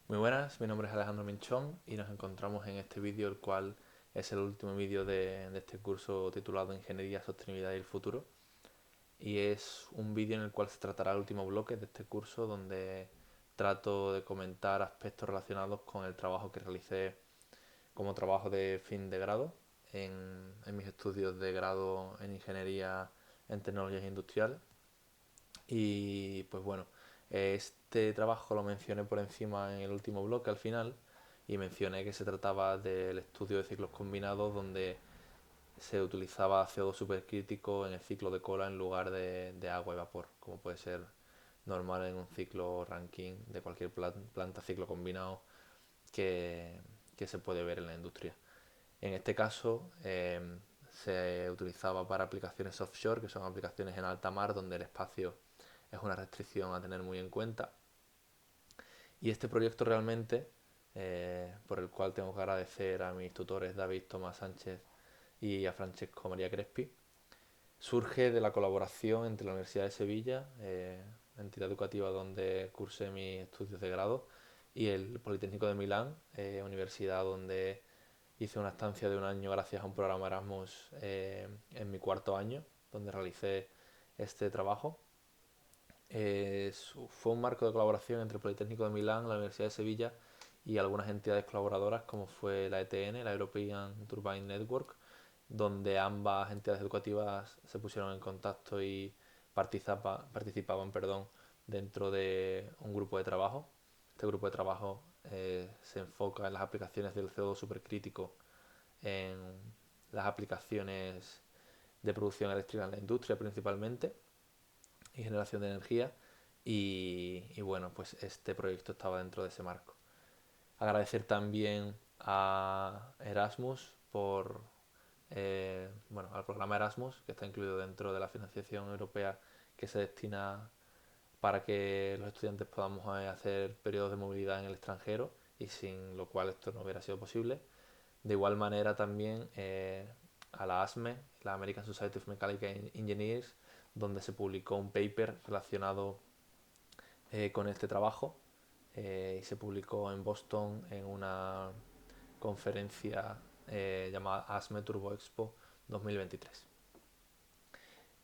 Muy buenas, mi nombre es Alejandro Minchón y nos encontramos en este vídeo, el cual es el último vídeo de este curso titulado Ingeniería, Sostenibilidad y el Futuro. Y es un vídeo en el cual se tratará el último bloque de este curso, donde trato de comentar aspectos relacionados con el trabajo que realicé como trabajo de fin de grado en mis estudios de grado en Ingeniería en Tecnologías Industriales. Y pues bueno, este trabajo lo mencioné por encima en el último bloque al final y mencioné que se trataba del estudio de ciclos combinados donde se utilizaba CO2 supercrítico en el ciclo de cola en lugar de agua y vapor, como puede ser normal en un ciclo Rankine de cualquier planta ciclo combinado que, que se puede ver en la industria. En este caso se utilizaba para aplicaciones offshore, que son aplicaciones en alta mar donde el espacio es una restricción a tener muy en cuenta. Y este proyecto realmente, por el cual tengo que agradecer a mis tutores David Tomás Sánchez y a Francesco María Crespi, surge de la colaboración entre la Universidad de Sevilla, entidad educativa donde cursé mis estudios de grado, y el Politécnico de Milán, universidad donde hice una estancia de un año gracias a un programa Erasmus en mi cuarto año, donde realicé este trabajo. Fue un marco de colaboración entre el Politécnico de Milán, la Universidad de Sevilla y algunas entidades colaboradoras como fue la ETN, la European Turbine Network, donde ambas entidades educativas se pusieron en contacto y participaban dentro de un grupo de trabajo. Este grupo de trabajo se enfoca en las aplicaciones del CO2 supercrítico en las aplicaciones de producción eléctrica en la industria principalmente y generación de energía. Y bueno, pues este proyecto estaba dentro de ese marco. Agradecer también a Erasmus por, bueno, al programa Erasmus, que está incluido dentro de la financiación europea que se destina para que los estudiantes podamos hacer periodos de movilidad en el extranjero y sin lo cual esto no hubiera sido posible. De igual manera también a la ASME, la American Society of Mechanical Engineers, donde se publicó un paper relacionado con este trabajo y se publicó en Boston en una conferencia llamada ASME Turbo Expo 2023.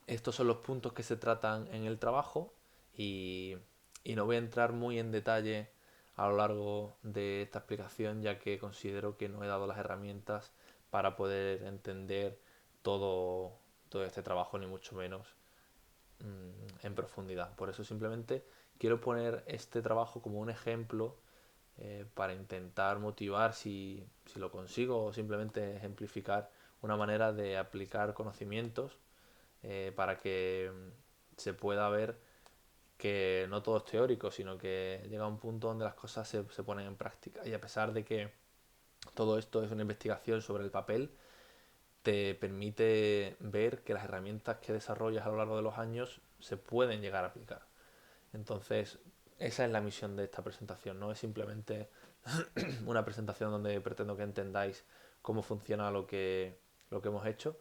Estos son los puntos que se tratan en el trabajo y, y no voy a entrar muy en detalle a lo largo de esta explicación, ya que considero que no he dado las herramientas para poder entender todo este trabajo, ni mucho menos en profundidad. Por eso simplemente quiero poner este trabajo como un ejemplo para intentar motivar si lo consigo o simplemente ejemplificar una manera de aplicar conocimientos para que se pueda ver que no todo es teórico, sino que llega un punto donde las cosas se ponen en práctica. Y a pesar de que todo esto es una investigación sobre el papel, te permite ver que las herramientas que desarrollas a lo largo de los años se pueden llegar a aplicar. Entonces, esa es la misión de esta presentación, no es simplemente una presentación donde pretendo que entendáis cómo funciona lo que hemos hecho,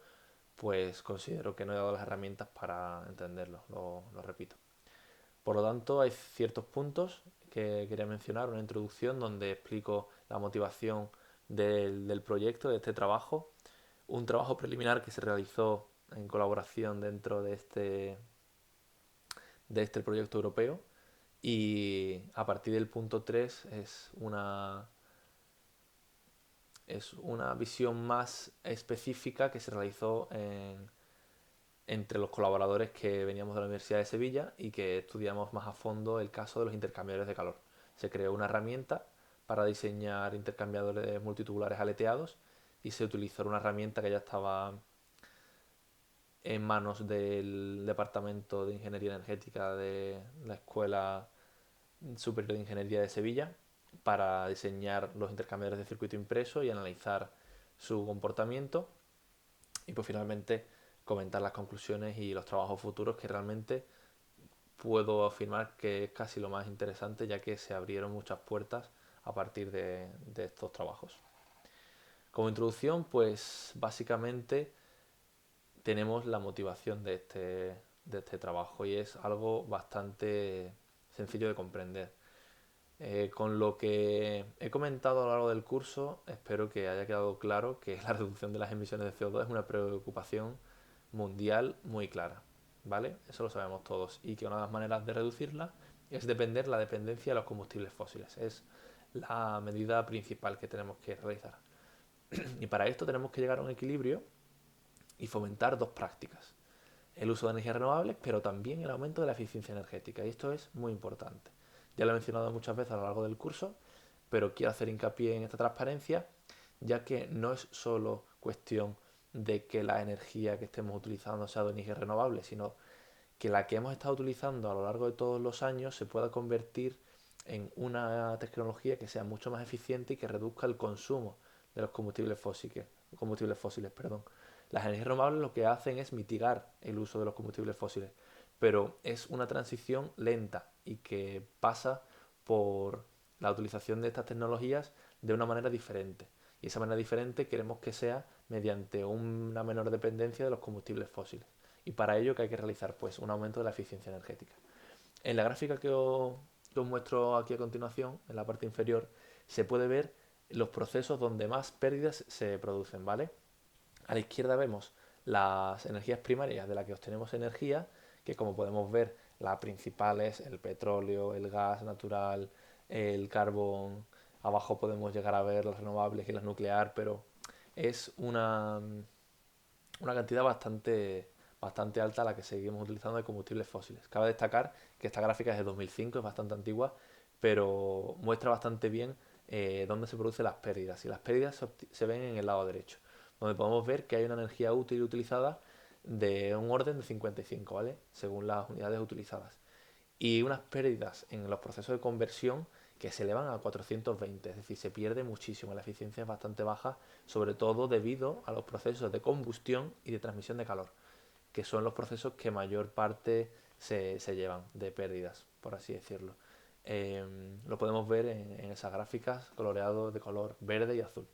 pues considero que no he dado las herramientas para entenderlo, lo repito. Por lo tanto, hay ciertos puntos que quería mencionar, una introducción donde explico la motivación del proyecto, de este trabajo, un trabajo preliminar que se realizó en colaboración dentro de este proyecto europeo y a partir del punto 3 es una visión más específica que se realizó entre los colaboradores que veníamos de la Universidad de Sevilla y que estudiamos más a fondo el caso de los intercambiadores de calor. Se creó una herramienta para diseñar intercambiadores multitubulares aleteados y se utilizó una herramienta que ya estaba en manos del Departamento de Ingeniería Energética de la Escuela Superior de Ingeniería de Sevilla para diseñar los intercambiadores de circuito impreso y analizar su comportamiento y pues finalmente comentar las conclusiones y los trabajos futuros que realmente puedo afirmar que es casi lo más interesante ya que se abrieron muchas puertas a partir de estos trabajos. Como introducción, pues básicamente tenemos la motivación de este trabajo y es algo bastante sencillo de comprender. Con lo que he comentado a lo largo del curso, espero que haya quedado claro que la reducción de las emisiones de CO2 es una preocupación mundial muy clara, ¿vale? Eso lo sabemos todos. Y que una de las maneras de reducirla es depender la dependencia de los combustibles fósiles. Es la medida principal que tenemos que realizar. Y para esto tenemos que llegar a un equilibrio y fomentar dos prácticas. El uso de energías renovables, pero también el aumento de la eficiencia energética. Y esto es muy importante. Ya lo he mencionado muchas veces a lo largo del curso, pero quiero hacer hincapié en esta transparencia, ya que no es solo cuestión de que la energía que estemos utilizando sea de energía renovable, sino que la que hemos estado utilizando a lo largo de todos los años se pueda convertir en una tecnología que sea mucho más eficiente y que reduzca el consumo de los combustibles fósiles, perdón. Las energías renovables lo que hacen es mitigar el uso de los combustibles fósiles, pero es una transición lenta y que pasa por la utilización de estas tecnologías de una manera diferente. Y esa manera diferente queremos que sea mediante una menor dependencia de los combustibles fósiles. Y para ello, ¿qué hay que realizar? Pues un aumento de la eficiencia energética. En la gráfica que os muestro aquí a continuación, en la parte inferior, se puede ver los procesos donde más pérdidas se producen, ¿vale? A la izquierda vemos las energías primarias de las que obtenemos energía, que como podemos ver, la principal es el petróleo, el gas natural, el carbón. Abajo podemos llegar a ver las renovables y las nuclear, pero es una cantidad bastante alta la que seguimos utilizando de combustibles fósiles. Cabe destacar que esta gráfica es de 2005, es bastante antigua, pero muestra bastante bien dónde se producen las pérdidas. Y las pérdidas se ven en el lado derecho, donde podemos ver que hay una energía útil utilizada de un orden de 55, ¿vale? Según las unidades utilizadas. Y unas pérdidas en los procesos de conversión que se elevan a 420, es decir, se pierde muchísimo, la eficiencia es bastante baja, sobre todo debido a los procesos de combustión y de transmisión de calor, que son los procesos que mayor parte se llevan de pérdidas, por así decirlo. Lo podemos ver en esas gráficas coloreados de color verde y azul.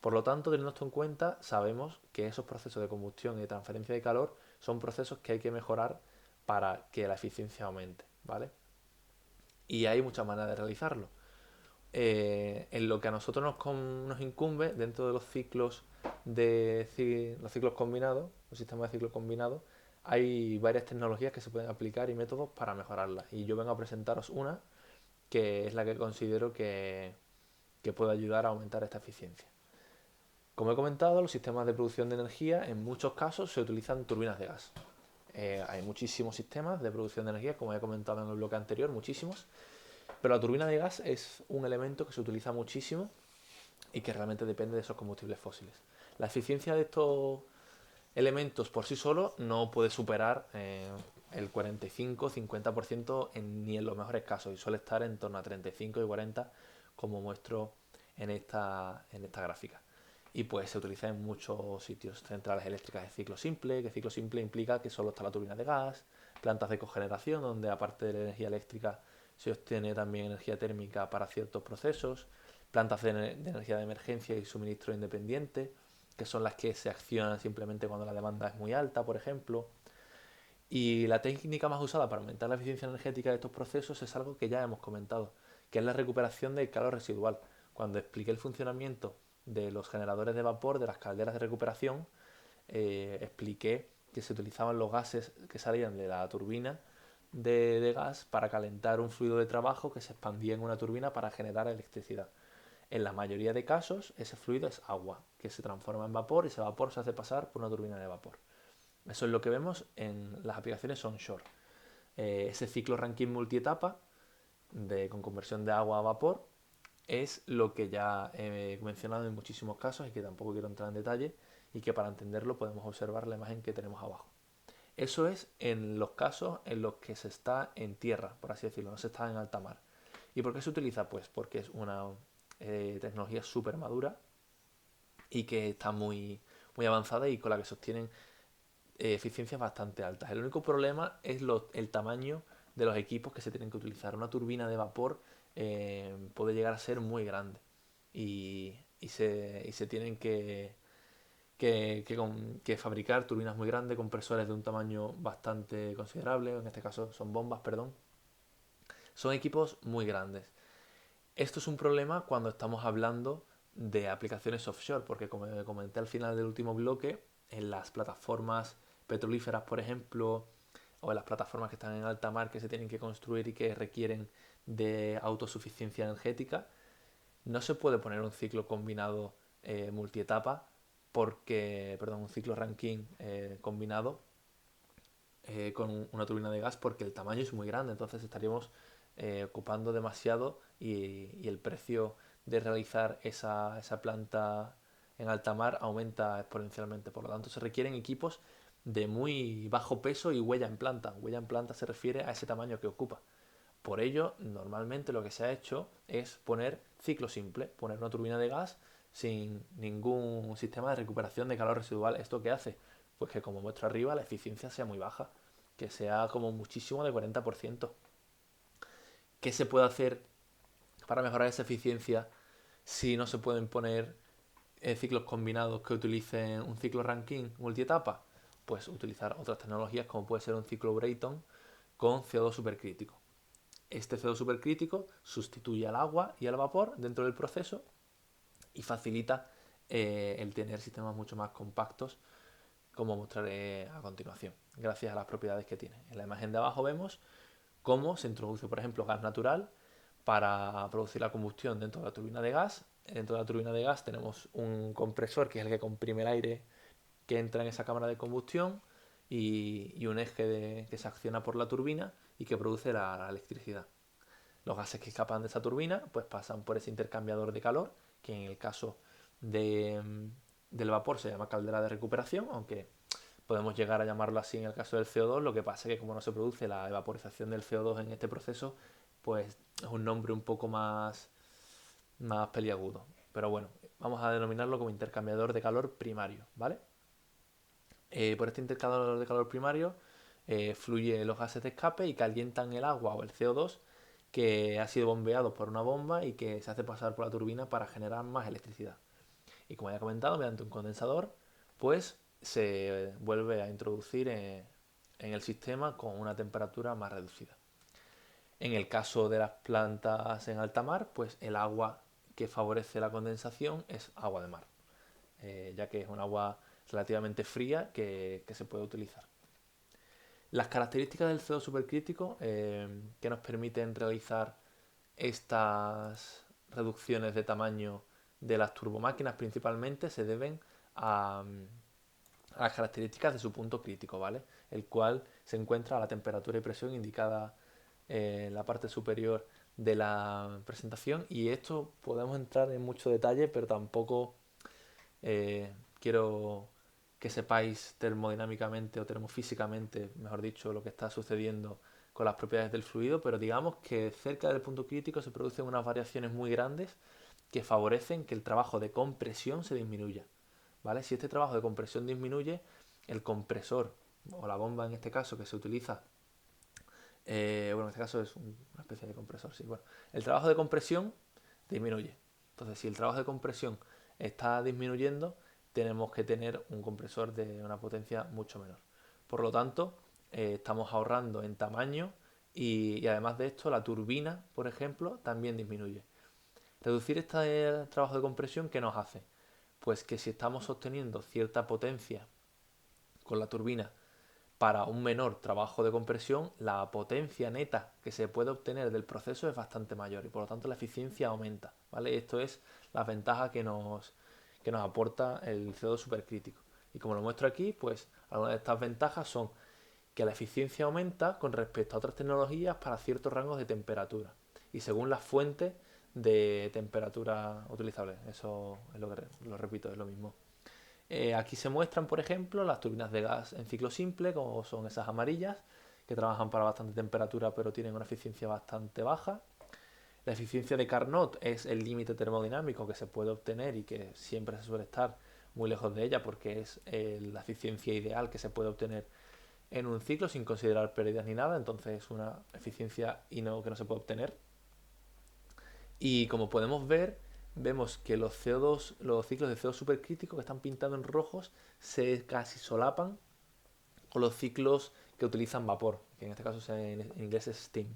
Por lo tanto, teniendo esto en cuenta, sabemos que esos procesos de combustión y de transferencia de calor son procesos que hay que mejorar para que la eficiencia aumente, ¿vale? Y hay muchas maneras de realizarlo. En lo que a nosotros nos incumbe dentro de los ciclos combinados, los sistemas de ciclo combinado, hay varias tecnologías que se pueden aplicar y métodos para mejorarlas. Y yo vengo a presentaros una que es la que considero que puede ayudar a aumentar esta eficiencia. Como he comentado, los sistemas de producción de energía en muchos casos se utilizan turbinas de gas. Hay muchísimos sistemas de producción de energía, como he comentado en el bloque anterior, muchísimos, pero la turbina de gas es un elemento que se utiliza muchísimo y que realmente depende de esos combustibles fósiles. La eficiencia de estos elementos por sí solo no puede superar el 45-50% ni en los mejores casos y suele estar en torno a 35 y 40 como muestro en esta gráfica. Y pues se utiliza en muchos sitios, centrales eléctricas de ciclo simple, que ciclo simple implica que solo está la turbina de gas, plantas de cogeneración donde aparte de la energía eléctrica se obtiene también energía térmica para ciertos procesos, plantas de energía de emergencia y suministro independiente, que son las que se accionan simplemente cuando la demanda es muy alta, por ejemplo. Y la técnica más usada para aumentar la eficiencia energética de estos procesos es algo que ya hemos comentado, que es la recuperación del calor residual. Cuando expliqué el funcionamiento de los generadores de vapor, de las calderas de recuperación, expliqué que se utilizaban los gases que salían de la turbina de gas para calentar un fluido de trabajo que se expandía en una turbina para generar electricidad. En la mayoría de casos, ese fluido es agua, que se transforma en vapor y ese vapor se hace pasar por una turbina de vapor. Eso es lo que vemos en las aplicaciones onshore. Ese ciclo Rankine multietapa con conversión de agua a vapor es lo que ya he mencionado en muchísimos casos y que tampoco quiero entrar en detalle y que para entenderlo podemos observar la imagen que tenemos abajo. Eso es en los casos en los que se está en tierra, por así decirlo, no se está en alta mar. ¿Y por qué se utiliza? Pues porque es una tecnología súper madura y que está muy avanzada y con la que sostienen eficiencias bastante altas. El único problema es el tamaño de los equipos que se tienen que utilizar. Una turbina de vapor puede llegar a ser muy grande y se tienen que fabricar turbinas muy grandes, compresores de un tamaño bastante considerable, en este caso son bombas, perdón. Son equipos muy grandes. Esto es un problema cuando estamos hablando de aplicaciones offshore, porque como comenté al final del último bloque, en las plataformas petrolíferas, por ejemplo, o en las plataformas que están en alta mar que se tienen que construir y que requieren de autosuficiencia energética, no se puede poner un ciclo combinado multietapa, porque, perdón, un ciclo Rankine combinado con una turbina de gas porque el tamaño es muy grande, entonces estaríamos ocupando demasiado y el precio de realizar esa planta en alta mar aumenta exponencialmente. Por lo tanto, se requieren equipos de muy bajo peso y huella en planta. Huella en planta se refiere a ese tamaño que ocupa. Por ello, normalmente lo que se ha hecho es poner ciclo simple, poner una turbina de gas sin ningún sistema de recuperación de calor residual. ¿Esto qué hace? Pues que como muestra arriba la eficiencia sea muy baja, que sea como muchísimo de 40%. ¿Qué se puede hacer para mejorar esa eficiencia si no se pueden poner ciclos combinados que utilicen un ciclo Rankine multietapa? Pues utilizar otras tecnologías como puede ser un ciclo Brayton con CO2 supercrítico. Este CO2 supercrítico sustituye al agua y al vapor dentro del proceso y facilita el tener sistemas mucho más compactos, como mostraré a continuación, gracias a las propiedades que tiene. En la imagen de abajo vemos cómo se introduce, por ejemplo, gas natural para producir la combustión dentro de la turbina de gas. Dentro de la turbina de gas tenemos un compresor que es el que comprime el aire que entra en esa cámara de combustión y un eje que se acciona por la turbina y que produce la electricidad. Los gases que escapan de esa turbina pues pasan por ese intercambiador de calor, que en el caso de, del vapor se llama caldera de recuperación, aunque podemos llegar a llamarlo así en el caso del CO2. Lo que pasa es que como no se produce la evaporización del CO2 en este proceso, pues es un nombre un poco más peliagudo. Pero bueno, vamos a denominarlo como intercambiador de calor primario, ¿vale? Por este intercambiador de calor primario fluye los gases de escape y calientan el agua o el CO2 que ha sido bombeado por una bomba y que se hace pasar por la turbina para generar más electricidad. Y como ya he comentado, mediante un condensador, pues se vuelve a introducir en el sistema con una temperatura más reducida. En el caso de las plantas en alta mar, pues el agua que favorece la condensación es agua de mar, ya que es un agua relativamente fría que se puede utilizar. Las características del CO supercrítico que nos permiten realizar estas reducciones de tamaño de las turbomáquinas principalmente se deben a las características de su punto crítico, ¿vale? El cual se encuentra a la temperatura y presión indicada en la parte superior de la presentación, y esto podemos entrar en mucho detalle, pero tampoco quiero que sepáis termodinámicamente o termofísicamente, mejor dicho, lo que está sucediendo con las propiedades del fluido, pero digamos que cerca del punto crítico se producen unas variaciones muy grandes que favorecen que el trabajo de compresión se disminuya, ¿vale? Si este trabajo de compresión disminuye, el compresor o la bomba en este caso que se utiliza, bueno, en este caso es una especie de compresor, sí, bueno, el trabajo de compresión disminuye. Entonces, si el trabajo de compresión está disminuyendo, tenemos que tener un compresor de una potencia mucho menor. Por lo tanto, estamos ahorrando en tamaño y además de esto, la turbina, por ejemplo, también disminuye. Reducir este trabajo de compresión, ¿qué nos hace? Pues que si estamos obteniendo cierta potencia con la turbina para un menor trabajo de compresión, la potencia neta que se puede obtener del proceso es bastante mayor y por lo tanto la eficiencia aumenta, ¿vale? Esto es la ventaja que nos aporta el CO2 supercrítico. Y como lo muestro aquí, pues algunas de estas ventajas son que la eficiencia aumenta con respecto a otras tecnologías para ciertos rangos de temperatura y según las fuentes de temperatura utilizables. Eso es lo que lo repito, es lo mismo. Aquí se muestran, por ejemplo, las turbinas de gas en ciclo simple, como son esas amarillas, que trabajan para bastante temperatura pero tienen una eficiencia bastante baja. La eficiencia de Carnot es el límite termodinámico que se puede obtener y que siempre se suele estar muy lejos de ella porque es la eficiencia ideal que se puede obtener en un ciclo sin considerar pérdidas ni nada, entonces es una eficiencia que no se puede obtener. Y como podemos ver, vemos que los CO2, los ciclos de CO2 supercríticos que están pintados en rojos se casi solapan con los ciclos que utilizan vapor, que en este caso en inglés es steam.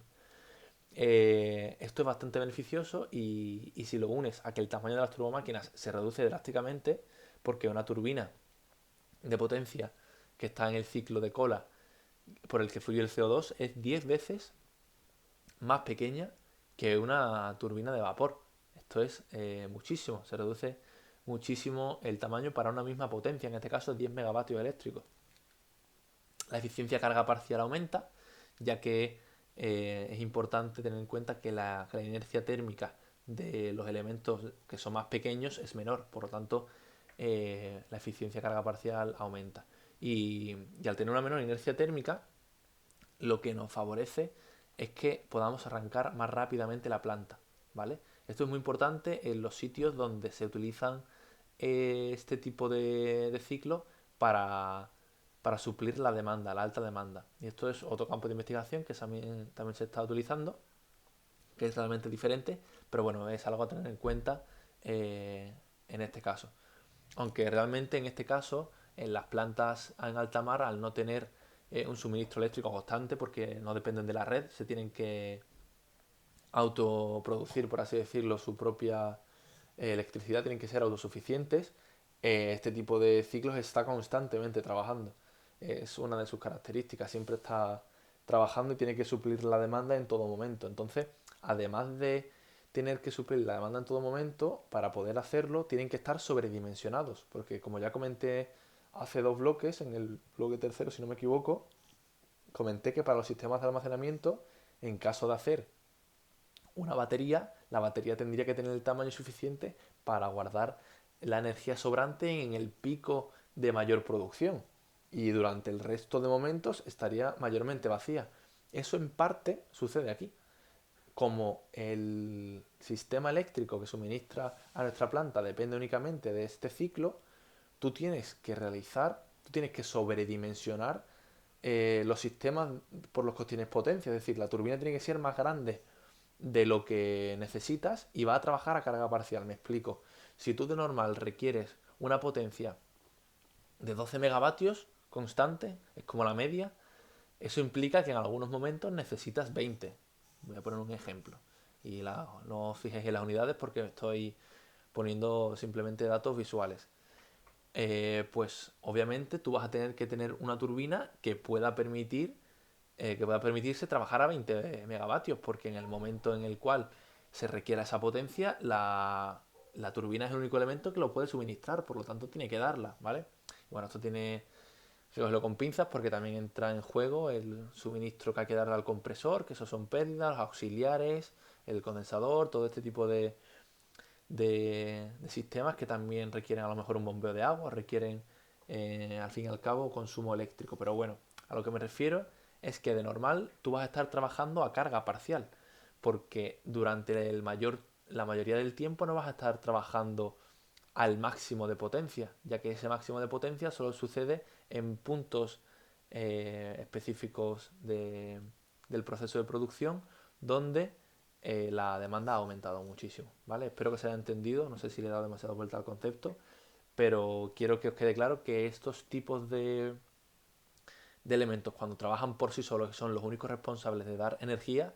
Esto es bastante beneficioso y si lo unes a que el tamaño de las turbomáquinas se reduce drásticamente, porque una turbina de potencia que está en el ciclo de cola por el que fluye el CO2 es 10 veces más pequeña que una turbina de vapor. Esto es muchísimo, se reduce muchísimo el tamaño para una misma potencia, en este caso 10 megavatios eléctricos. La eficiencia de carga parcial aumenta, ya que es importante tener en cuenta que la inercia térmica de los elementos que son más pequeños es menor, por lo tanto la eficiencia de carga parcial aumenta. Y al tener una menor inercia térmica, lo que nos favorece es que podamos arrancar más rápidamente la planta, ¿vale? Esto es muy importante en los sitios donde se utilizan este tipo de ciclos para, para suplir la demanda, la alta demanda. Y esto es otro campo de investigación que también se está utilizando, que es realmente diferente, pero bueno, es algo a tener en cuenta en este caso. Aunque realmente en este caso, en las plantas en alta mar, al no tener un suministro eléctrico constante, porque no dependen de la red, se tienen que autoproducir, por así decirlo, su propia electricidad, tienen que ser autosuficientes. Este tipo de ciclos está constantemente trabajando. Es una de sus características, siempre está trabajando y tiene que suplir la demanda en todo momento. Entonces, además de tener que suplir la demanda en todo momento, para poder hacerlo tienen que estar sobredimensionados, porque como ya comenté hace dos bloques, en el bloque tercero si no me equivoco, comenté que para los sistemas de almacenamiento, en caso de hacer una batería, la batería tendría que tener el tamaño suficiente para guardar la energía sobrante en el pico de mayor producción y durante el resto de momentos estaría mayormente vacía. Eso en parte sucede aquí. Como el sistema eléctrico que suministra a nuestra planta depende únicamente de este ciclo, tú tienes que sobredimensionar los sistemas por los que obtienes potencia. Es decir, la turbina tiene que ser más grande de lo que necesitas y va a trabajar a carga parcial. Me explico. Si tú de normal requieres una potencia de 12 megavatios constante, es como la media, eso implica que en algunos momentos necesitas 20. Voy a poner un ejemplo. No os fijéis en las unidades porque estoy poniendo simplemente datos visuales. Pues obviamente tú vas a tener que tener una turbina que pueda permitirse trabajar a 20 megavatios, porque en el momento en el cual se requiera esa potencia, la turbina es el único elemento que lo puede suministrar, por lo tanto tiene que darla, ¿vale? Bueno, esto tiene que cogerlo con pinzas porque también entra en juego el suministro que hay que darle al compresor, que esos son pérdidas, los auxiliares, el condensador, todo este tipo de sistemas que también requieren a lo mejor un bombeo de agua, requieren al fin y al cabo consumo eléctrico. Pero bueno, a lo que me refiero es que de normal tú vas a estar trabajando a carga parcial, porque durante la mayoría del tiempo no vas a estar trabajando al máximo de potencia, ya que ese máximo de potencia solo sucede en puntos específicos del proceso de producción donde la demanda ha aumentado muchísimo, ¿vale? Espero que se haya entendido, no sé si le he dado demasiada vuelta al concepto, pero quiero que os quede claro que estos tipos de elementos, cuando trabajan por sí solos, que son los únicos responsables de dar energía,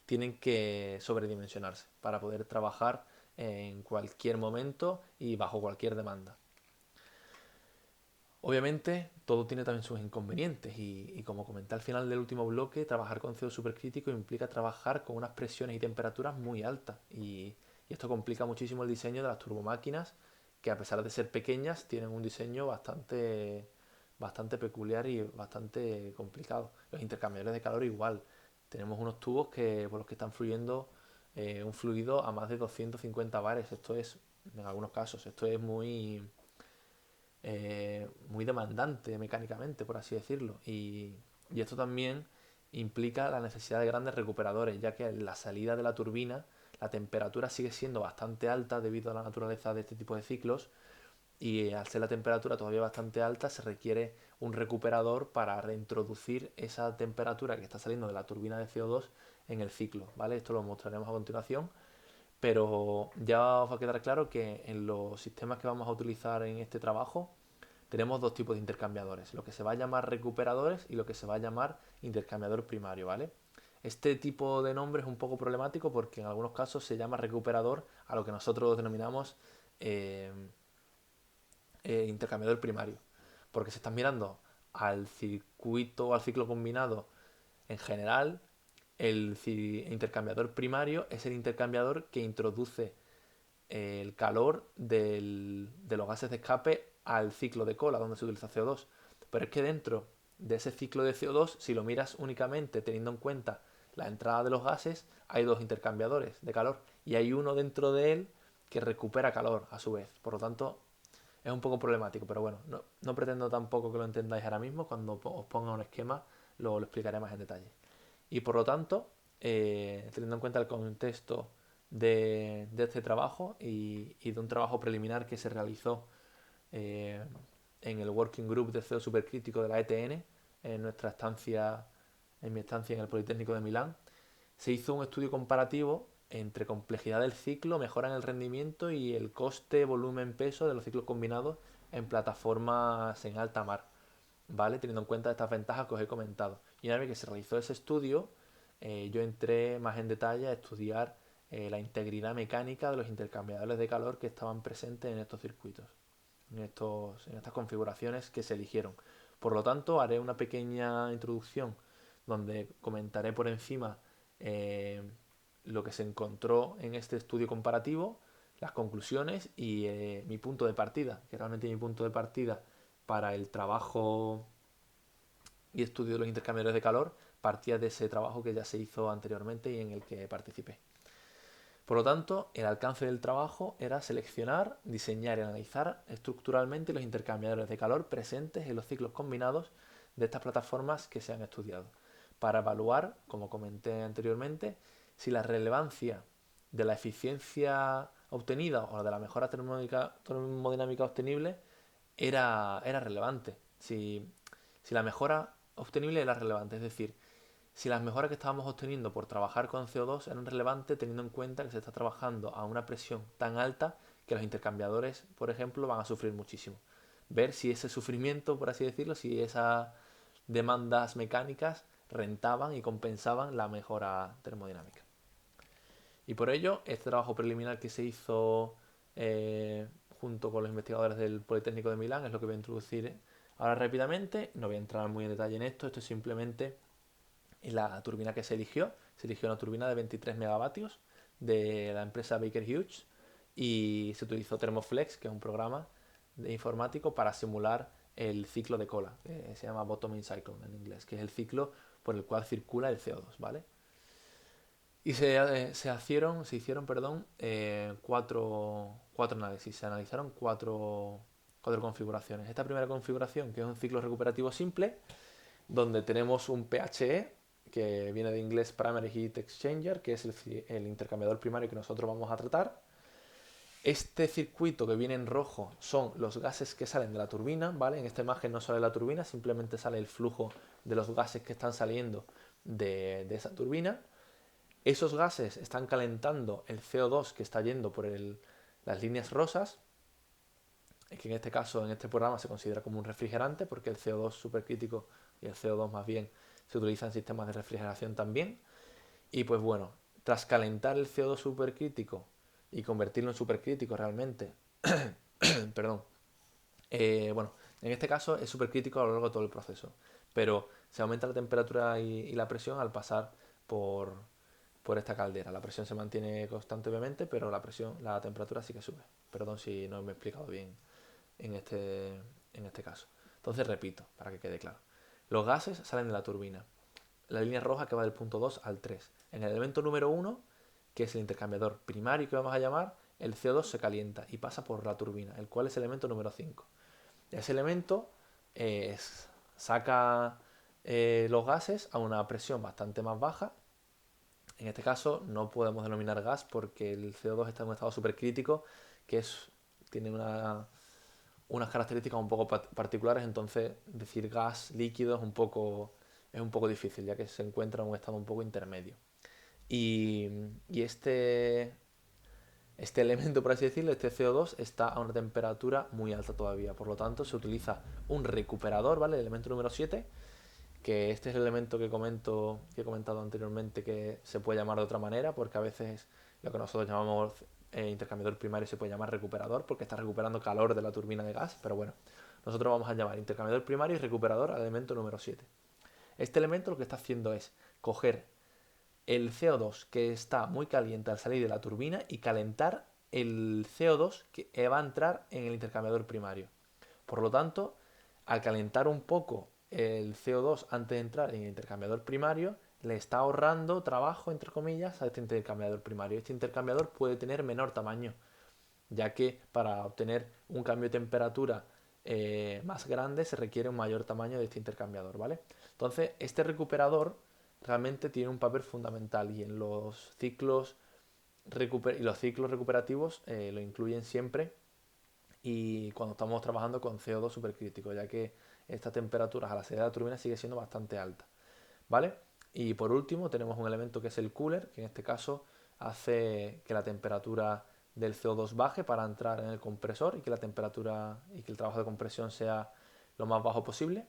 tienen que sobredimensionarse para poder trabajar en cualquier momento y bajo cualquier demanda. Obviamente, todo tiene también sus inconvenientes y como comenté al final del último bloque, trabajar con CO supercrítico implica trabajar con unas presiones y temperaturas muy altas y esto complica muchísimo el diseño de las turbomáquinas que a pesar de ser pequeñas tienen un diseño bastante peculiar y bastante complicado. Los intercambiadores de calor igual. Tenemos unos tubos por los que están fluyendo un fluido a más de 250 bares. Esto es, en algunos casos, esto es muy demandante mecánicamente, por así decirlo. Y esto también implica la necesidad de grandes recuperadores, ya que en la salida de la turbina la temperatura sigue siendo bastante alta debido a la naturaleza de este tipo de ciclos y al ser la temperatura todavía bastante alta se requiere un recuperador para reintroducir esa temperatura que está saliendo de la turbina de CO2 en el ciclo, ¿vale? Esto lo mostraremos a continuación, pero ya os va a quedar claro que en los sistemas que vamos a utilizar en este trabajo tenemos dos tipos de intercambiadores, lo que se va a llamar recuperadores y lo que se va a llamar intercambiador primario, ¿vale? Este tipo de nombre es un poco problemático porque en algunos casos se llama recuperador a lo que nosotros denominamos eh, intercambiador primario, porque se están mirando al circuito, al ciclo combinado en general. El intercambiador primario es el intercambiador que introduce el calor de los gases de escape al ciclo de cola, donde se utiliza CO2. Pero es que dentro de ese ciclo de CO2, si lo miras únicamente teniendo en cuenta la entrada de los gases, hay dos intercambiadores de calor y hay uno dentro de él que recupera calor a su vez. Por lo tanto, es un poco problemático, pero bueno, no pretendo tampoco que lo entendáis ahora mismo. Cuando os ponga un esquema lo explicaré más en detalle. Y por lo tanto, teniendo en cuenta el contexto de este trabajo y de un trabajo preliminar que se realizó eh, en el Working Group de CEO Supercrítico de la ETN, en mi estancia en el Politécnico de Milán, se hizo un estudio comparativo entre complejidad del ciclo, mejora en el rendimiento y el coste, volumen, peso de los ciclos combinados en plataformas en alta mar, ¿vale? Teniendo en cuenta estas ventajas que os he comentado. Y una vez que se realizó ese estudio, yo entré más en detalle a estudiar la integridad mecánica de los intercambiadores de calor que estaban presentes en estos circuitos, en estas configuraciones que se eligieron. Por lo tanto, haré una pequeña introducción donde comentaré por encima eh, lo que se encontró en este estudio comparativo, las conclusiones y mi punto de partida, que realmente mi punto de partida para el trabajo y estudio de los intercambiadores de calor partía de ese trabajo que ya se hizo anteriormente y en el que participé. Por lo tanto, el alcance del trabajo era seleccionar, diseñar y analizar estructuralmente los intercambiadores de calor presentes en los ciclos combinados de estas plataformas que se han estudiado, para evaluar, como comenté anteriormente, si la relevancia de la eficiencia obtenida o de la mejora termodinámica obtenible era relevante. Si la mejora obtenible era relevante, es decir, si las mejoras que estábamos obteniendo por trabajar con CO2 eran relevantes teniendo en cuenta que se está trabajando a una presión tan alta que los intercambiadores, por ejemplo, van a sufrir muchísimo. Ver si ese sufrimiento, por así decirlo, si esas demandas mecánicas rentaban y compensaban la mejora termodinámica. Y por ello, este trabajo preliminar que se hizo junto con los investigadores del Politécnico de Milán es lo que voy a introducir ahora rápidamente. No voy a entrar muy en detalle en esto, esto es simplemente la turbina que se eligió. Se eligió una turbina de 23 megavatios de la empresa Baker Hughes y se utilizó Thermoflex, que es un programa informático para simular el ciclo de cola, que se llama bottoming cycle en inglés, que es el ciclo por el cual circula el CO2, ¿vale? Y se hicieron cuatro análisis, se analizaron cuatro configuraciones. Esta primera configuración, que es un ciclo recuperativo simple, donde tenemos un PHE, que viene de inglés Primary Heat Exchanger, que es el intercambiador primario que nosotros vamos a tratar. Este circuito que viene en rojo son los gases que salen de la turbina, ¿vale? En esta imagen no sale la turbina, simplemente sale el flujo de los gases que están saliendo de esa turbina. Esos gases están calentando el CO2 que está yendo por las líneas rosas, que en este caso, en este programa, se considera como un refrigerante, porque el CO2 supercrítico y el CO2 más bien se utiliza en sistemas de refrigeración también. Y pues bueno, tras calentar el CO2 supercrítico y convertirlo en supercrítico realmente, perdón, bueno, en este caso es supercrítico a lo largo de todo el proceso, pero se aumenta la temperatura y la presión al pasar por esta caldera. La presión se mantiene constante obviamente, pero la temperatura sí que sube. Perdón si no me he explicado bien en este caso. Entonces repito, para que quede claro. Los gases salen de la turbina. La línea roja que va del punto 2 al 3. En el elemento número 1, que es el intercambiador primario que vamos a llamar, el CO2 se calienta y pasa por la turbina, el cual es el elemento número 5. Ese elemento saca los gases a una presión bastante más baja. En este caso no podemos denominar gas porque el CO2 está en un estado supercrítico que tiene unas características un poco particulares, entonces decir gas líquido es un poco difícil, ya que se encuentra en un estado un poco intermedio. Y este elemento, por así decirlo, este CO2, está a una temperatura muy alta todavía. Por lo tanto, se utiliza un recuperador, ¿vale? El elemento número 7, que este es el elemento que que he comentado anteriormente, que se puede llamar de otra manera, porque a veces lo que nosotros llamamos intercambiador primario se puede llamar recuperador, porque está recuperando calor de la turbina de gas, pero bueno, nosotros vamos a llamar intercambiador primario y recuperador al elemento número 7. Este elemento lo que está haciendo es coger el CO2 que está muy caliente al salir de la turbina y calentar el CO2 que va a entrar en el intercambiador primario. Por lo tanto, al calentar un poco el CO2 antes de entrar en el intercambiador primario, le está ahorrando trabajo, entre comillas, a este intercambiador primario. Este intercambiador puede tener menor tamaño, ya que para obtener un cambio de temperatura más grande se requiere un mayor tamaño de este intercambiador, ¿vale? Entonces, este recuperador realmente tiene un papel fundamental y en los ciclos recuperativos lo incluyen siempre y cuando estamos trabajando con CO2 supercrítico, ya que esta temperatura a la salida de la turbina sigue siendo bastante alta, ¿vale? Y por último tenemos un elemento que es el cooler, que en este caso hace que la temperatura del CO2 baje para entrar en el compresor y que la temperatura y que el trabajo de compresión sea lo más bajo posible.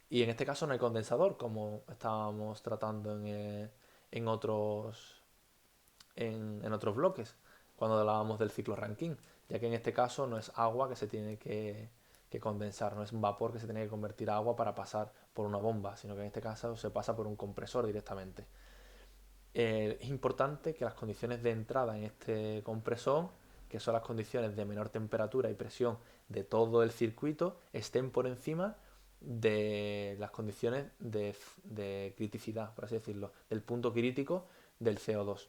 Y en este caso no hay condensador, como estábamos tratando en otros, en otros bloques, cuando hablábamos del ciclo Rankine, ya que en este caso no es agua que se tiene que condensar, no es un vapor que se tiene que convertir a agua para pasar por una bomba, sino que en este caso se pasa por un compresor directamente. Es importante que las condiciones de entrada en este compresor, que son las condiciones de menor temperatura y presión de todo el circuito, estén por encima de las condiciones de criticidad, por así decirlo, del punto crítico del CO2.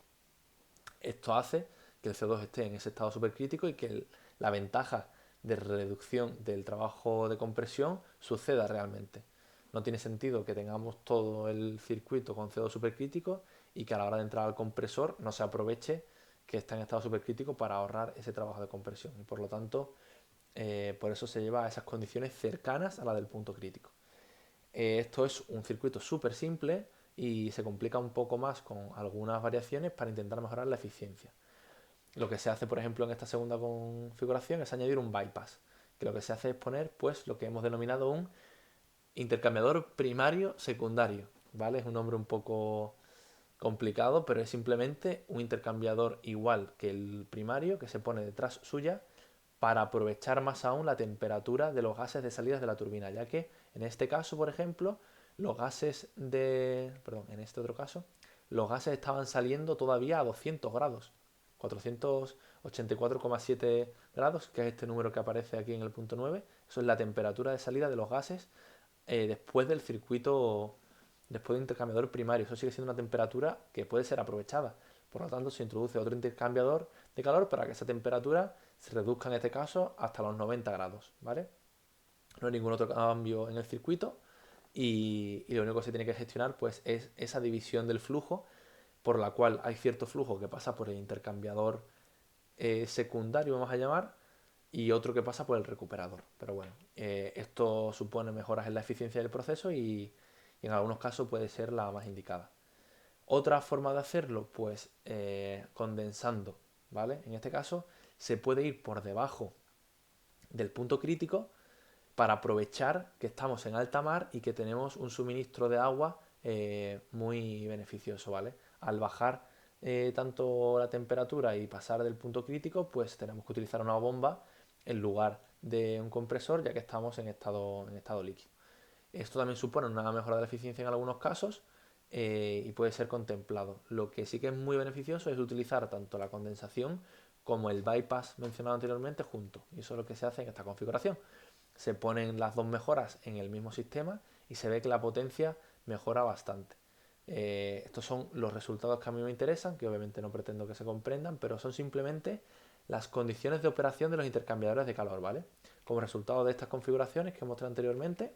Esto hace que el CO2 esté en ese estado supercrítico y que la ventaja de reducción del trabajo de compresión suceda realmente. No tiene sentido que tengamos todo el circuito con CO2 supercrítico y que a la hora de entrar al compresor no se aproveche que está en estado supercrítico para ahorrar ese trabajo de compresión. Y por lo tanto, por eso se lleva a esas condiciones cercanas a la del punto crítico. Esto es un circuito súper simple y se complica un poco más con algunas variaciones para intentar mejorar la eficiencia. Lo que se hace, por ejemplo, en esta segunda configuración es añadir un bypass, que lo que se hace es poner pues lo que hemos denominado un intercambiador primario secundario, ¿vale? Es un nombre un poco complicado, pero es simplemente un intercambiador igual que el primario que se pone detrás suya para aprovechar más aún la temperatura de los gases de salidas de la turbina, ya que en este caso, por ejemplo, en este otro caso, los gases estaban saliendo todavía a 200 grados, 484,7 grados, que es este número que aparece aquí en el punto 9, eso es la temperatura de salida de los gases después del circuito, después del intercambiador primario. Eso sigue siendo una temperatura que puede ser aprovechada. Por lo tanto, se introduce otro intercambiador de calor para que esa temperatura se reduzca en este caso hasta los 90 grados, ¿vale? No hay ningún otro cambio en el circuito y lo único que se tiene que gestionar pues es esa división del flujo por la cual hay cierto flujo que pasa por el intercambiador secundario, vamos a llamar, y otro que pasa por el recuperador. Pero bueno, esto supone mejoras en la eficiencia del proceso y en algunos casos puede ser la más indicada. Otra forma de hacerlo, pues condensando, ¿vale? En este caso se puede ir por debajo del punto crítico para aprovechar que estamos en alta mar y que tenemos un suministro de agua muy beneficioso, ¿vale? Al bajar tanto la temperatura y pasar del punto crítico, pues tenemos que utilizar una bomba en lugar de un compresor, ya que estamos en estado líquido. Esto también supone una mejora de la eficiencia en algunos casos y puede ser contemplado. Lo que sí que es muy beneficioso es utilizar tanto la condensación como el bypass mencionado anteriormente juntos. Y eso es lo que se hace en esta configuración. Se ponen las dos mejoras en el mismo sistema y se ve que la potencia mejora bastante. Estos son los resultados que a mí me interesan, que obviamente no pretendo que se comprendan, pero son simplemente las condiciones de operación de los intercambiadores de calor, ¿vale? Como resultado de estas configuraciones que mostré anteriormente,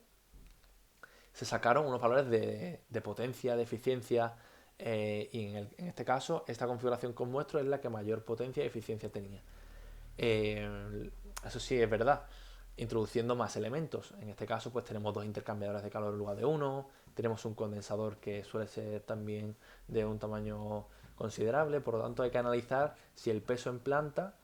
se sacaron unos valores de potencia, de eficiencia, y en este caso, esta configuración que os muestro es la que mayor potencia y eficiencia tenía. Eso sí es verdad, introduciendo más elementos. En este caso, pues tenemos dos intercambiadores de calor en lugar de uno, tenemos un condensador que suele ser también de un tamaño considerable, por lo tanto hay que analizar si el peso en planta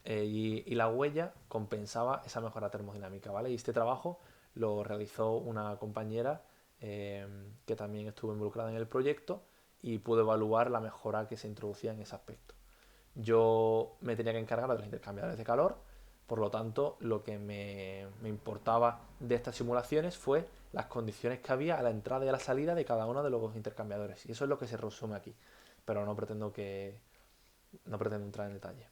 y la huella compensaba esa mejora termodinámica, ¿vale? Y este trabajo lo realizó una compañera que también estuvo involucrada en el proyecto y pude evaluar la mejora que se introducía en ese aspecto. Yo me tenía que encargar de los intercambiadores de calor, por lo tanto, lo que me importaba de estas simulaciones fue las condiciones que había a la entrada y a la salida de cada uno de los intercambiadores. Y eso es lo que se resume aquí, pero no pretendo entrar en detalle.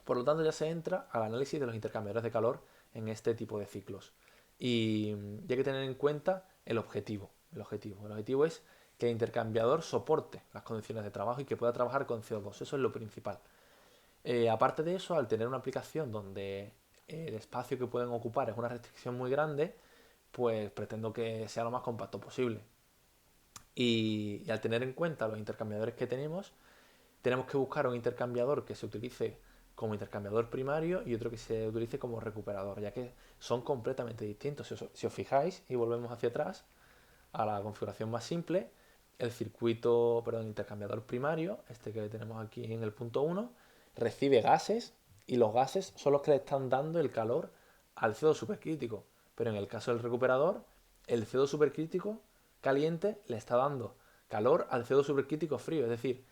Por lo tanto, ya se entra al análisis de los intercambiadores de calor en este tipo de ciclos. Y hay que tener en cuenta el objetivo. El objetivo es que el intercambiador soporte las condiciones de trabajo y que pueda trabajar con CO2. Eso es lo principal. Aparte de eso, al tener una aplicación donde el espacio que pueden ocupar es una restricción muy grande, pues pretendo que sea lo más compacto posible. Y al tener en cuenta los intercambiadores que tenemos que buscar un intercambiador que se utilice como intercambiador primario y otro que se utilice como recuperador, ya que son completamente distintos. Si os fijáis y volvemos hacia atrás a la configuración más simple, el intercambiador primario, este que tenemos aquí en el punto 1, recibe gases y los gases son los que le están dando el calor al CO2 supercrítico. Pero en el caso del recuperador, el CO2 supercrítico caliente le está dando calor al CO2 supercrítico frío. Es decir,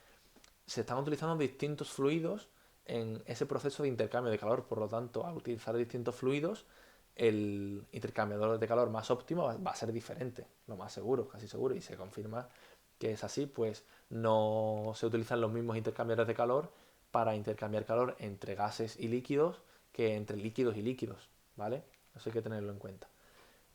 se están utilizando distintos fluidos en ese proceso de intercambio de calor. Por lo tanto, al utilizar distintos fluidos, el intercambiador de calor más óptimo va a ser diferente, lo más seguro, casi seguro, y se confirma que es así, pues no se utilizan los mismos intercambiadores de calor para intercambiar calor entre gases y líquidos que entre líquidos y líquidos, ¿vale? Eso hay que tenerlo en cuenta.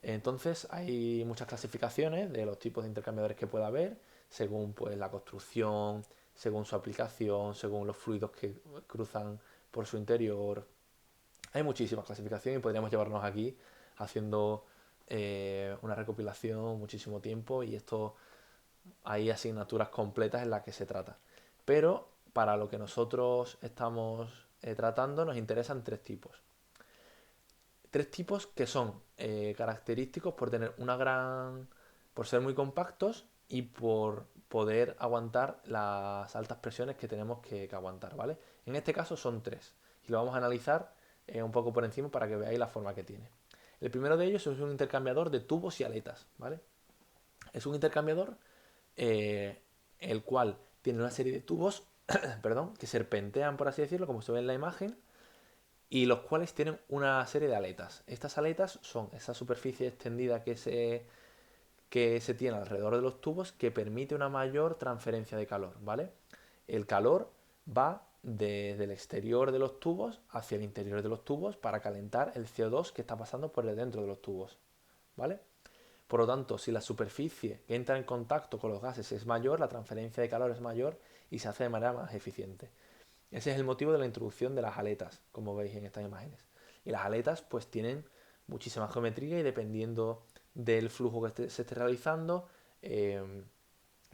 Entonces hay muchas clasificaciones de los tipos de intercambiadores que pueda haber, según pues la construcción, según su aplicación, según los fluidos que cruzan por su interior. Hay muchísimas clasificaciones y podríamos llevarnos aquí haciendo una recopilación muchísimo tiempo y esto hay asignaturas completas en las que se trata. Pero para lo que nosotros estamos tratando nos interesan tres tipos. Tres tipos que son característicos por tener por ser muy compactos y por poder aguantar las altas presiones que tenemos que aguantar, ¿vale? En este caso son tres y lo vamos a analizar un poco por encima para que veáis la forma que tiene. El primero de ellos es un intercambiador de tubos y aletas, ¿vale? Es un intercambiador el cual tiene una serie de tubos, perdón, que serpentean, por así decirlo, como se ve en la imagen, y los cuales tienen una serie de aletas. Estas aletas son esa superficie extendida que se tiene alrededor de los tubos que permite una mayor transferencia de calor, ¿vale? El calor va desde el exterior de los tubos hacia el interior de los tubos para calentar el CO2 que está pasando por el dentro de los tubos, ¿vale? Por lo tanto, si la superficie que entra en contacto con los gases es mayor, la transferencia de calor es mayor y se hace de manera más eficiente. Ese es el motivo de la introducción de las aletas, como veis en estas imágenes. Y las aletas pues tienen muchísima geometría y dependiendo del flujo que se esté realizando, de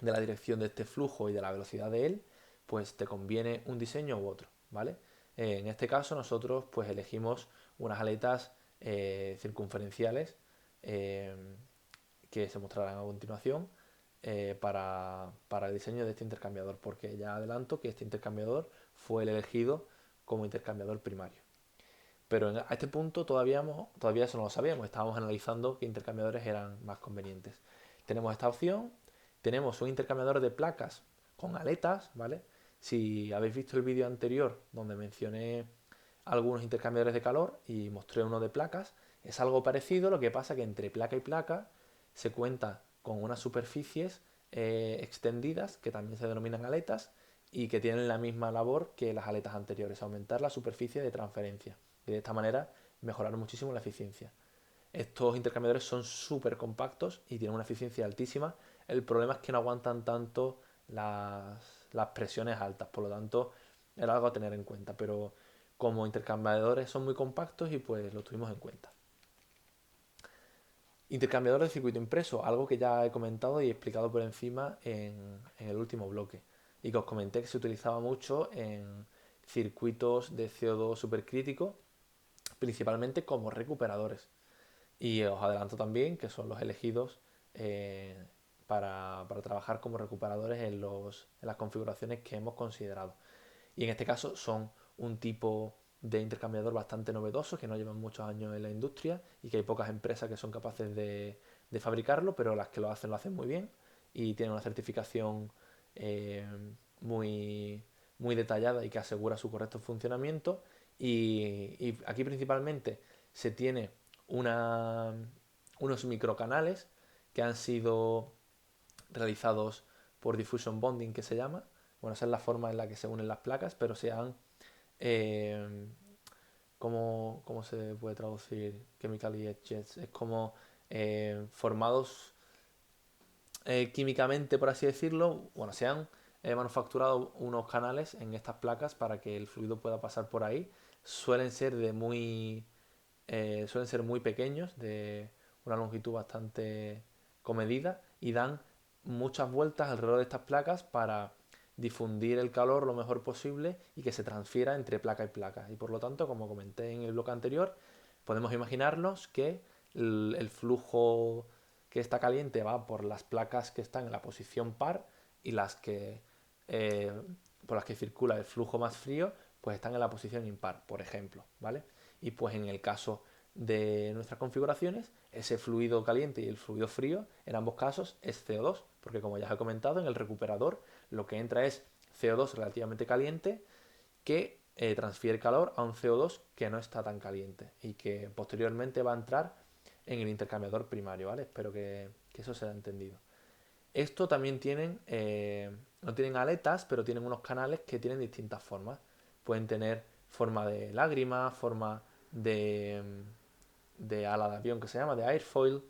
la dirección de este flujo y de la velocidad de él, pues te conviene un diseño u otro, ¿vale? En este caso nosotros pues elegimos unas aletas circunferenciales eh, que se mostrarán a continuación para el diseño de este intercambiador, porque ya adelanto que este intercambiador fue el elegido como intercambiador primario. Pero a este punto todavía eso no lo sabíamos, estábamos analizando qué intercambiadores eran más convenientes. Tenemos esta opción, tenemos un intercambiador de placas con aletas, ¿vale? Si habéis visto el vídeo anterior donde mencioné algunos intercambiadores de calor y mostré uno de placas, es algo parecido, lo que pasa que entre placa y placa se cuenta con unas superficies extendidas que también se denominan aletas y que tienen la misma labor que las aletas anteriores, aumentar la superficie de transferencia y de esta manera mejorar muchísimo la eficiencia. Estos intercambiadores son súper compactos y tienen una eficiencia altísima. El problema es que no aguantan tanto las presiones altas, por lo tanto era algo a tener en cuenta, pero como intercambiadores son muy compactos y pues lo tuvimos en cuenta. Intercambiador de circuito impreso, algo que ya he comentado y he explicado por encima en el último bloque y que os comenté que se utilizaba mucho en circuitos de CO2 supercrítico, principalmente como recuperadores. Y os adelanto también que son los elegidos para trabajar como recuperadores en las configuraciones que hemos considerado. Y en este caso son un tipo de intercambiador bastante novedoso que no llevan muchos años en la industria y que hay pocas empresas que son capaces de fabricarlo, pero las que lo hacen muy bien y tienen una certificación eh, muy, muy detallada y que asegura su correcto funcionamiento. Y aquí principalmente se tiene una, unos microcanales que han sido realizados por diffusion bonding, que se llama. Bueno, esa es la forma en la que se unen las placas, pero se han... eh, ¿cómo se puede traducir chemically edged? Es como formados químicamente, por así decirlo. Bueno, se han manufacturado unos canales en estas placas para que el fluido pueda pasar por ahí. Suelen ser de muy suelen ser muy pequeños, de una longitud bastante comedida y dan muchas vueltas alrededor de estas placas para difundir el calor lo mejor posible y que se transfiera entre placa y placa. Y por lo tanto, como comenté en el bloque anterior, podemos imaginarnos que el flujo que está caliente va por las placas que están en la posición par y las que eh, por las que circula el flujo más frío pues están en la posición impar, por ejemplo, ¿vale? Y pues en el caso de nuestras configuraciones, ese fluido caliente y el fluido frío, en ambos casos, es CO2, porque como ya os he comentado, en el recuperador lo que entra es CO2 relativamente caliente que transfiere calor a un CO2 que no está tan caliente y que posteriormente va a entrar en el intercambiador primario, ¿vale? Espero que eso se haya entendido. Esto también no tienen aletas, pero tienen unos canales que tienen distintas formas. Pueden tener forma de lágrima, forma de, de ala de avión que se llama, de airfoil,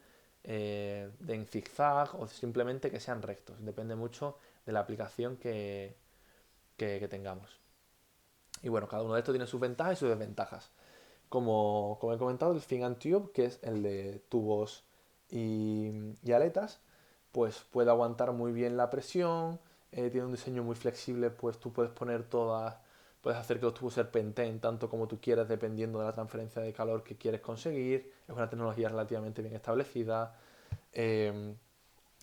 de en zigzag o simplemente que sean rectos. Depende mucho de la aplicación que tengamos. Y bueno, cada uno de estos tiene sus ventajas y sus desventajas. Como he comentado, el Fin and Tube, que es el de tubos y aletas, pues puede aguantar muy bien la presión, tiene un diseño muy flexible, pues tú puedes hacer que los tubos serpenteen tanto como tú quieras dependiendo de la transferencia de calor que quieres conseguir. Es una tecnología relativamente bien establecida. Eh,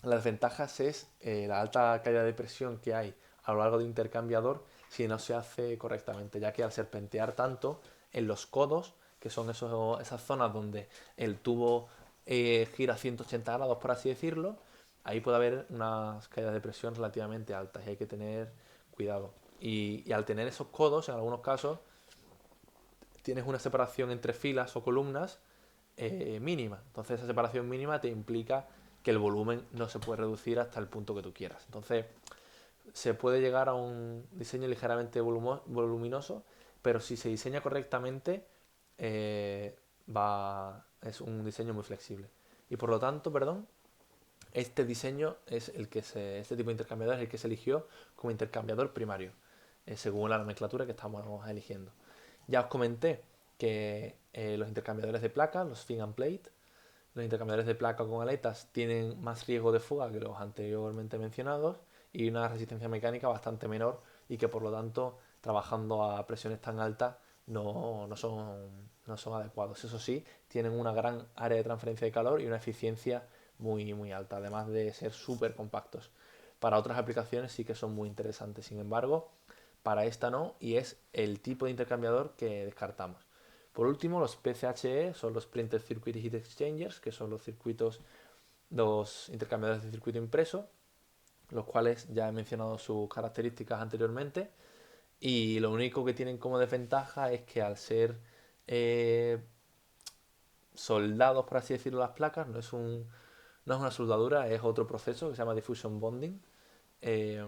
las desventajas es la alta caída de presión que hay a lo largo de intercambiador si no se hace correctamente, ya que al serpentear tanto en los codos, que son esas zonas donde el tubo gira 180 grados, por así decirlo, ahí puede haber unas caídas de presión relativamente altas y hay que tener cuidado. Y al tener esos codos, en algunos casos, tienes una separación entre filas o columnas mínima. Entonces esa separación mínima te implica que el volumen no se puede reducir hasta el punto que tú quieras. Entonces se puede llegar a un diseño ligeramente voluminoso, pero si se diseña correctamente es un diseño muy flexible. Y por lo tanto, perdón, este diseño es este tipo de intercambiador es el que se eligió como intercambiador primario, según la nomenclatura que estamos eligiendo. Ya os comenté que los intercambiadores de placa, los fin and plate, los intercambiadores de placa con aletas tienen más riesgo de fuga que los anteriormente mencionados y una resistencia mecánica bastante menor y que por lo tanto trabajando a presiones tan altas no son adecuados. Eso sí, tienen una gran área de transferencia de calor y una eficiencia muy alta, además de ser súper compactos. Para otras aplicaciones sí que son muy interesantes, sin embargo, para esta no, y es el tipo de intercambiador que descartamos. Por último, los PCHE son los Printed Circuit Heat Exchangers, que son los intercambiadores de circuito impreso, los cuales ya he mencionado sus características anteriormente. Y lo único que tienen como desventaja es que al ser eh, soldados, por así decirlo, las placas, no es una soldadura, es otro proceso que se llama diffusion bonding. Es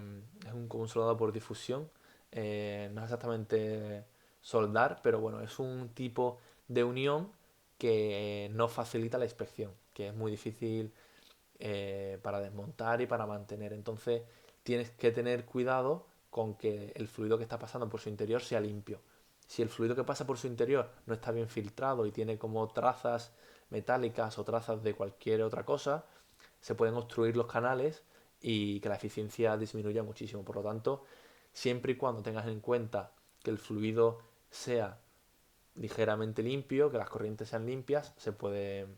como un soldado por difusión. No es exactamente soldar, pero bueno, es un tipo de unión que no facilita la inspección, que es muy difícil para desmontar y para mantener. Entonces tienes que tener cuidado con que el fluido que está pasando por su interior sea limpio. Si el fluido que pasa por su interior no está bien filtrado y tiene como trazas metálicas o trazas de cualquier otra cosa, se pueden obstruir los canales y que la eficiencia disminuya muchísimo. Por lo tanto, siempre y cuando tengas en cuenta que el fluido sea ligeramente limpio, que las corrientes sean limpias, se pueden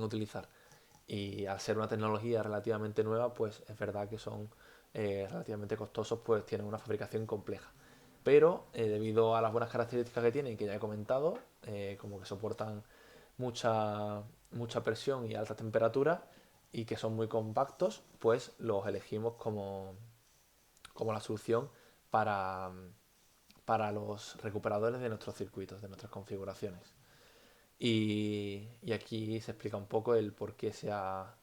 utilizar. Y al ser una tecnología relativamente nueva, pues es verdad que son relativamente costosos, pues tienen una fabricación compleja. Pero debido a las buenas características que tienen, que ya he comentado, como que soportan mucha presión y alta temperatura y que son muy compactos, pues los elegimos como la solución para, para los recuperadores de nuestros circuitos, de nuestras configuraciones. Y aquí se explica un poco el por qué se ha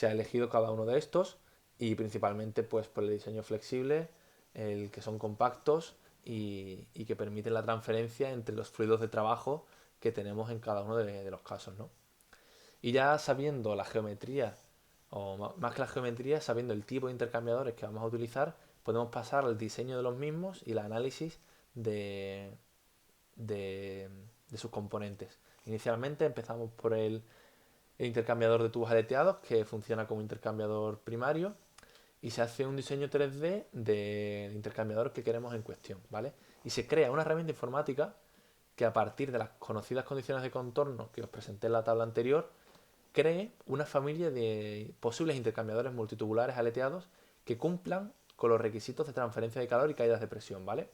elegido cada uno de estos y principalmente pues por el diseño flexible, el que son compactos y que permiten la transferencia entre los fluidos de trabajo que tenemos en cada uno de los casos, ¿no? Y ya sabiendo la geometría, o más que la geometría, sabiendo el tipo de intercambiadores que vamos a utilizar, podemos pasar al diseño de los mismos y el análisis de, de, de sus componentes. Inicialmente empezamos por el intercambiador de tubos aleteados, que funciona como intercambiador primario, y se hace un diseño 3D del intercambiador que queremos en cuestión, ¿vale? Y se crea una herramienta informática que a partir de las conocidas condiciones de contorno que os presenté en la tabla anterior, cree una familia de posibles intercambiadores multitubulares aleteados que cumplan con los requisitos de transferencia de calor y caídas de presión, ¿vale?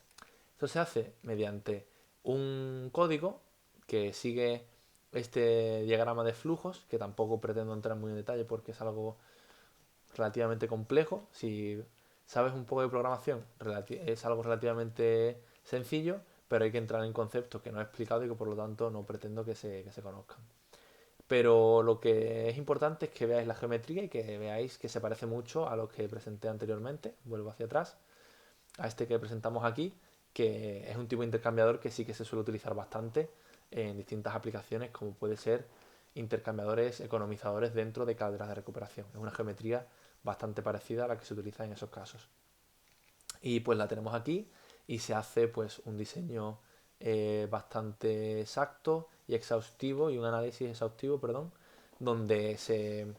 Esto se hace mediante un código que sigue este diagrama de flujos, que tampoco pretendo entrar muy en detalle porque es algo relativamente complejo. Si sabes un poco de programación, es algo relativamente sencillo, pero hay que entrar en conceptos que no he explicado y que por lo tanto no pretendo que se conozcan. Pero lo que es importante es que veáis la geometría y que veáis que se parece mucho a lo que presenté anteriormente. Vuelvo hacia atrás, a este que presentamos aquí, que es un tipo de intercambiador que sí que se suele utilizar bastante en distintas aplicaciones, como puede ser intercambiadores economizadores dentro de calderas de recuperación. Es una geometría bastante parecida a la que se utiliza en esos casos. Y pues la tenemos aquí y se hace pues un diseño bastante exacto y exhaustivo y un análisis exhaustivo, perdón, donde se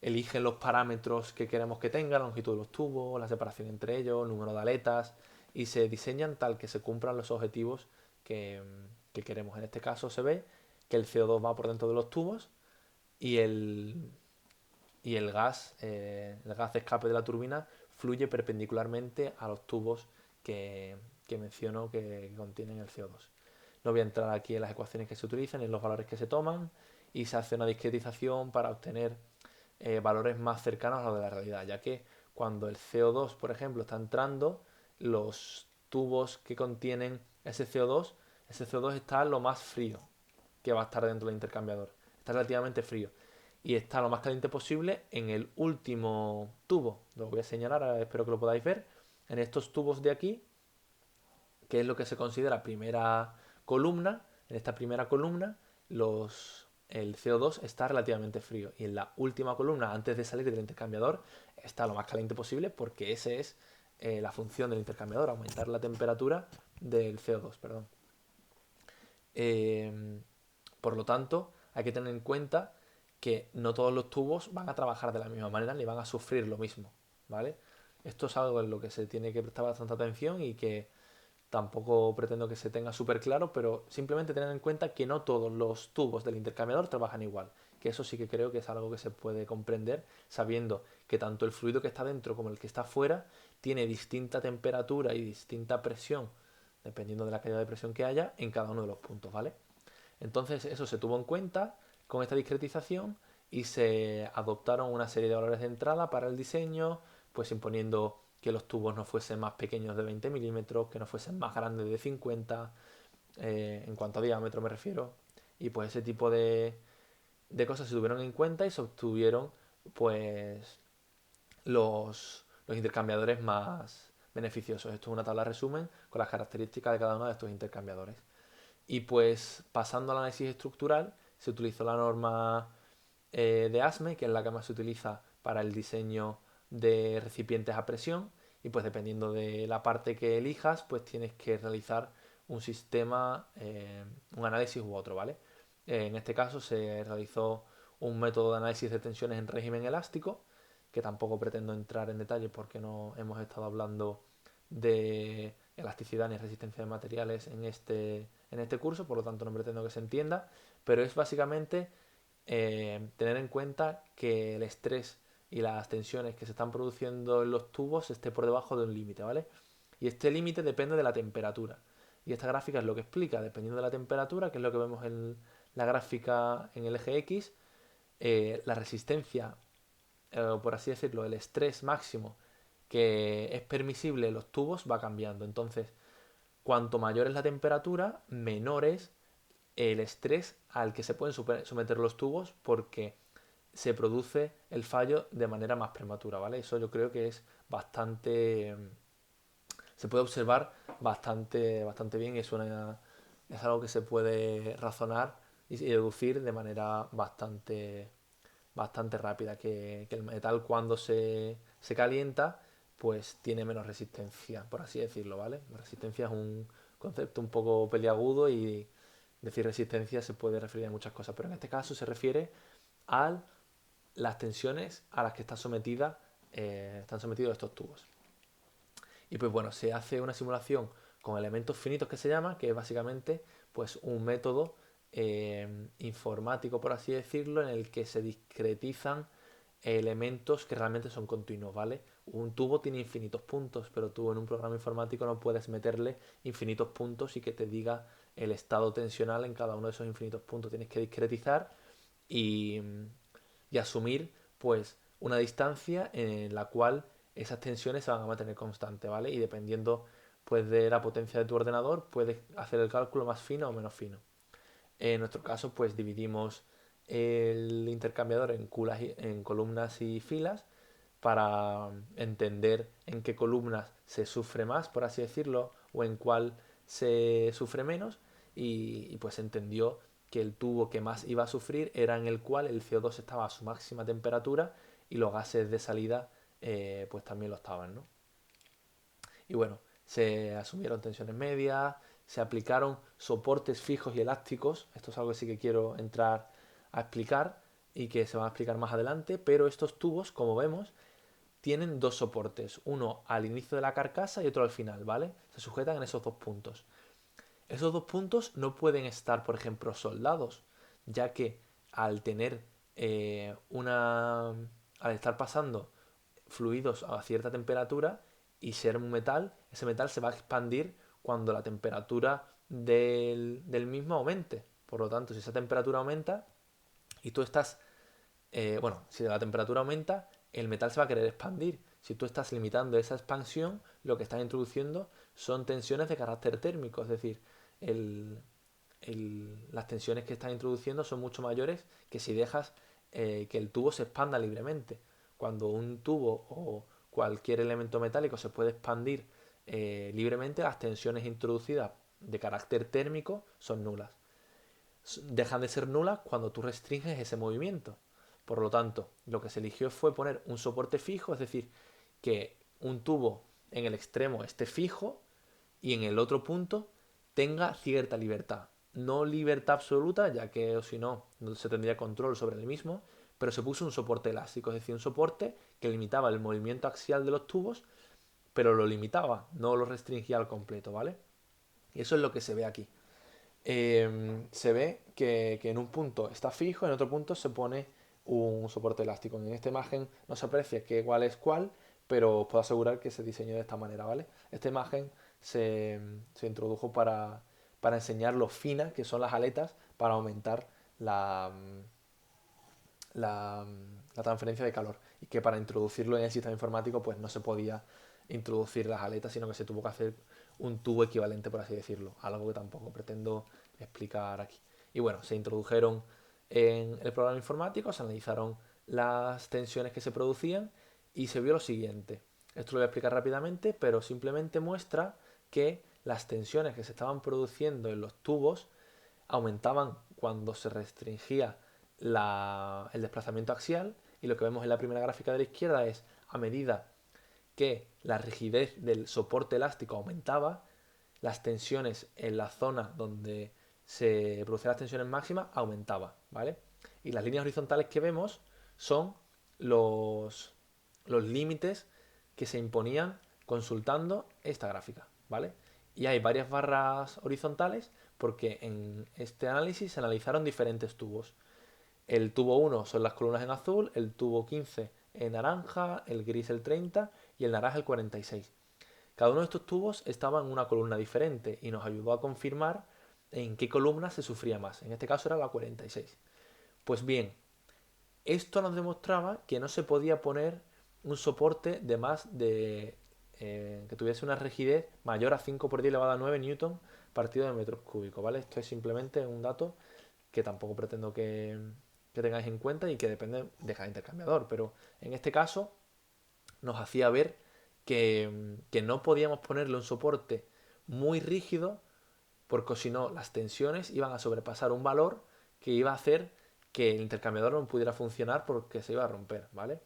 eligen los parámetros que queremos que tenga, la longitud de los tubos, la separación entre ellos, el número de aletas y se diseñan tal que se cumplan los objetivos que queremos. En este caso se ve que el CO2 va por dentro de los tubos y el gas de escape de la turbina fluye perpendicularmente a los tubos que menciono que contienen el CO2. No voy a entrar aquí en las ecuaciones que se utilizan, en los valores que se toman y se hace una discretización para obtener valores más cercanos a los de la realidad, ya que cuando el CO2, por ejemplo, está entrando, los tubos que contienen ese CO2 está lo más frío que va a estar dentro del intercambiador. Está relativamente frío y está lo más caliente posible en el último tubo. Lo voy a señalar, espero que lo podáis ver. En estos tubos de aquí, que es lo que se considera primera columna, en esta primera columna el CO2 está relativamente frío y en la última columna, antes de salir del intercambiador, está lo más caliente posible porque esa es la función del intercambiador, aumentar la temperatura del CO2, perdón. Eh, por lo tanto, hay que tener en cuenta que no todos los tubos van a trabajar de la misma manera ni van a sufrir lo mismo, ¿vale? Esto es algo en lo que se tiene que prestar bastante atención y que tampoco pretendo que se tenga súper claro, pero simplemente tener en cuenta que no todos los tubos del intercambiador trabajan igual. Que eso sí que creo que es algo que se puede comprender sabiendo que tanto el fluido que está dentro como el que está fuera tiene distinta temperatura y distinta presión, dependiendo de la calidad de presión que haya en cada uno de los puntos, ¿vale? Entonces eso se tuvo en cuenta con esta discretización y se adoptaron una serie de valores de entrada para el diseño, pues imponiendo que los tubos no fuesen más pequeños de 20 milímetros, que no fuesen más grandes de 50, en cuanto a diámetro me refiero. Y pues ese tipo de cosas se tuvieron en cuenta y se obtuvieron pues los intercambiadores más beneficiosos. Esto es una tabla de resumen con las características de cada uno de estos intercambiadores. Y pues pasando al análisis estructural, se utilizó la norma de ASME, que es la que más se utiliza para el diseño de recipientes a presión. Y pues dependiendo de la parte que elijas, pues tienes que realizar un sistema, un análisis u otro, ¿vale? En este caso se realizó un método de análisis de tensiones en régimen elástico, que tampoco pretendo entrar en detalle porque no hemos estado hablando de elasticidad ni resistencia de materiales en este curso, por lo tanto no pretendo que se entienda, pero es básicamente tener en cuenta que el estrés y las tensiones que se están produciendo en los tubos esté por debajo de un límite, ¿vale? Y este límite depende de la temperatura. Y esta gráfica es lo que explica, dependiendo de la temperatura, que es lo que vemos en la gráfica en el eje X, la resistencia, por así decirlo, el estrés máximo que es permisible en los tubos va cambiando. Entonces, cuanto mayor es la temperatura, menor es el estrés al que se pueden someter los tubos porque se produce el fallo de manera más prematura, ¿vale? Eso yo creo que es bastante... Se puede observar bastante bien y es algo que se puede razonar y deducir de manera bastante rápida, que el metal cuando se calienta pues tiene menos resistencia, por así decirlo, ¿vale? La resistencia es un concepto un poco peliagudo y decir resistencia se puede referir a muchas cosas, pero en este caso se refiere a las tensiones a las que están sometidos estos tubos. Y pues bueno, se hace una simulación con elementos finitos que se llama, que es básicamente pues un método informático, por así decirlo, en el que se discretizan elementos que realmente son continuos, ¿vale? Un tubo tiene infinitos puntos, pero tú en un programa informático no puedes meterle infinitos puntos y que te diga el estado tensional en cada uno de esos infinitos puntos. Tienes que discretizar y, y asumir pues una distancia en la cual esas tensiones se van a mantener constantes, ¿vale? Y dependiendo pues de la potencia de tu ordenador, puedes hacer el cálculo más fino o menos fino. En nuestro caso, pues dividimos el intercambiador en columnas y filas para entender en qué columnas se sufre más, por así decirlo, o en cuál se sufre menos, y pues entendió que el tubo que más iba a sufrir era en el cual el CO2 estaba a su máxima temperatura y los gases de salida pues también lo estaban, ¿no? Y bueno, se asumieron tensiones medias, se aplicaron soportes fijos y elásticos. Esto es algo que sí que quiero entrar a explicar y que se va a explicar más adelante, pero estos tubos, como vemos, tienen dos soportes, uno al inicio de la carcasa y otro al final, ¿vale? Se sujetan en esos dos puntos. Esos dos puntos no pueden estar, por ejemplo, soldados, ya que al tener al estar pasando fluidos a cierta temperatura y ser un metal, ese metal se va a expandir cuando la temperatura del mismo aumente. Por lo tanto, si esa temperatura aumenta y tú estás, bueno, si la temperatura aumenta, el metal se va a querer expandir. Si tú estás limitando esa expansión, lo que estás introduciendo son tensiones de carácter térmico, es decir, el, las tensiones que estás introduciendo son mucho mayores que si dejas que el tubo se expanda libremente. Cuando un tubo o cualquier elemento metálico se puede expandir libremente, las tensiones introducidas de carácter térmico son nulas. Dejan de ser nulas cuando tú restringes ese movimiento. Por lo tanto, lo que se eligió fue poner un soporte fijo, es decir, que un tubo en el extremo esté fijo y en el otro punto tenga cierta libertad. No libertad absoluta, ya que si no, no se tendría control sobre el mismo, pero se puso un soporte elástico, es decir, un soporte que limitaba el movimiento axial de los tubos, pero lo limitaba, no lo restringía al completo, ¿vale? Y eso es lo que se ve aquí. Se ve que en un punto está fijo, en otro punto se pone un soporte elástico. En esta imagen no se aprecia cuál es cuál, pero os puedo asegurar que se diseñó de esta manera, ¿vale? Esta imagen se introdujo para enseñar lo finas que son las aletas para aumentar la transferencia de calor y que para introducirlo en el sistema informático pues no se podía introducir las aletas, sino que se tuvo que hacer un tubo equivalente, por así decirlo, algo que tampoco pretendo explicar aquí. Y bueno, se introdujeron en el programa informático, se analizaron las tensiones que se producían y se vio lo siguiente. Esto lo voy a explicar rápidamente, pero simplemente muestra que las tensiones que se estaban produciendo en los tubos aumentaban cuando se restringía el desplazamiento axial, y lo que vemos en la primera gráfica de la izquierda es a medida que la rigidez del soporte elástico aumentaba, las tensiones en la zona donde se producían las tensiones máximas aumentaban, ¿vale? Y las líneas horizontales que vemos son los límites que se imponían consultando esta gráfica, ¿vale? Y hay varias barras horizontales porque en este análisis se analizaron diferentes tubos. El tubo 1 son las columnas en azul, el tubo 15 en naranja, el gris el 30 y el naranja el 46. Cada uno de estos tubos estaba en una columna diferente y nos ayudó a confirmar en qué columna se sufría más. En este caso era la 46. Pues bien, esto nos demostraba que no se podía poner un soporte de más de que tuviese una rigidez mayor a 5 por 10 elevado a 9 newton partido de metros cúbicos, ¿vale? Esto es simplemente un dato que tampoco pretendo que tengáis en cuenta y que depende de cada intercambiador, pero en este caso nos hacía ver que no podíamos ponerle un soporte muy rígido porque si no las tensiones iban a sobrepasar un valor que iba a hacer que el intercambiador no pudiera funcionar porque se iba a romper, ¿vale?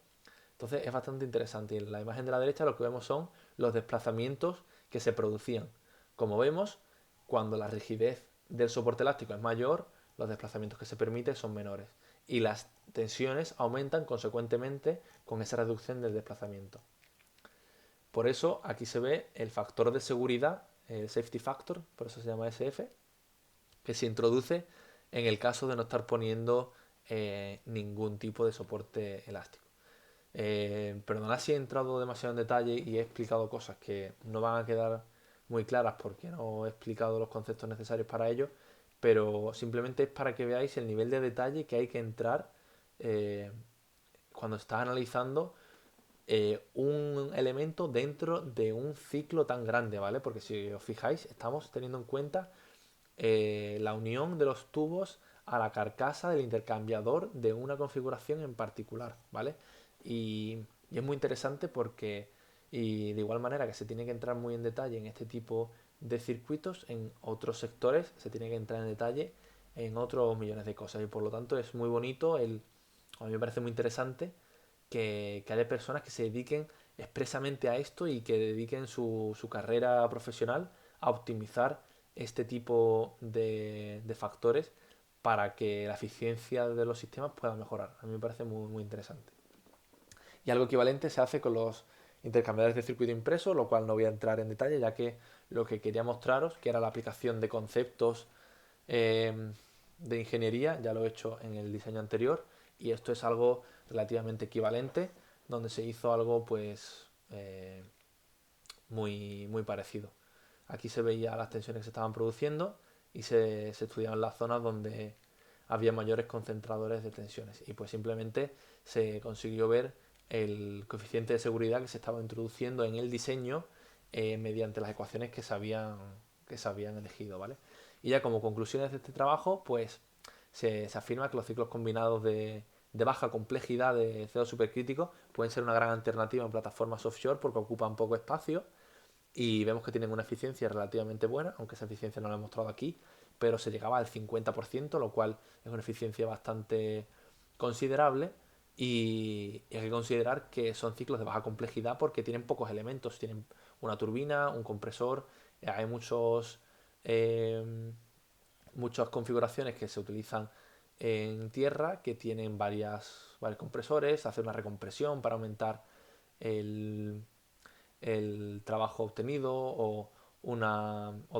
Entonces es bastante interesante. Y en la imagen de la derecha lo que vemos son los desplazamientos que se producían. Como vemos, cuando la rigidez del soporte elástico es mayor, los desplazamientos que se permiten son menores. Y las tensiones aumentan consecuentemente con esa reducción del desplazamiento. Por eso aquí se ve el factor de seguridad, el safety factor, por eso se llama SF, que se introduce en el caso de no estar poniendo ningún tipo de soporte elástico. Perdonad si he entrado demasiado en detalle y he explicado cosas que no van a quedar muy claras porque no he explicado los conceptos necesarios para ello, pero simplemente es para que veáis el nivel de detalle que hay que entrar eh, cuando estás analizando un elemento dentro de un ciclo tan grande, ¿vale? Porque si os fijáis, estamos teniendo en cuenta la unión de los tubos a la carcasa del intercambiador de una configuración en particular, ¿vale? Y es muy interesante porque, y de igual manera que se tiene que entrar muy en detalle en este tipo de circuitos, en otros sectores se tiene que entrar en detalle en otros millones de cosas. Y por lo tanto es muy bonito, a mí me parece muy interesante que haya personas que se dediquen expresamente a esto y que dediquen su carrera profesional a optimizar este tipo de factores para que la eficiencia de los sistemas pueda mejorar. A mí me parece muy, muy interesante. Y algo equivalente se hace con los intercambiadores de circuito impreso, lo cual no voy a entrar en detalle, ya que lo que quería mostraros, que era la aplicación de conceptos eh, de ingeniería, ya lo he hecho en el diseño anterior, y esto es algo relativamente equivalente, donde se hizo algo pues muy, muy parecido. Aquí se veía las tensiones que se estaban produciendo y se estudiaban las zonas donde había mayores concentradores de tensiones. Y pues simplemente se consiguió ver el coeficiente de seguridad que se estaba introduciendo en el diseño mediante las ecuaciones que se habían elegido, ¿vale? Y ya como conclusiones de este trabajo, pues se afirma que los ciclos combinados de baja complejidad de CO supercrítico pueden ser una gran alternativa en plataformas offshore porque ocupan poco espacio y vemos que tienen una eficiencia relativamente buena, aunque esa eficiencia no la he mostrado aquí, pero se llegaba al 50%, lo cual es una eficiencia bastante considerable y hay que considerar que son ciclos de baja complejidad porque tienen pocos elementos, tienen una turbina, un compresor, hay muchas configuraciones que se utilizan en tierra que tienen varios compresores, hacer una recompresión para aumentar el, el trabajo obtenido o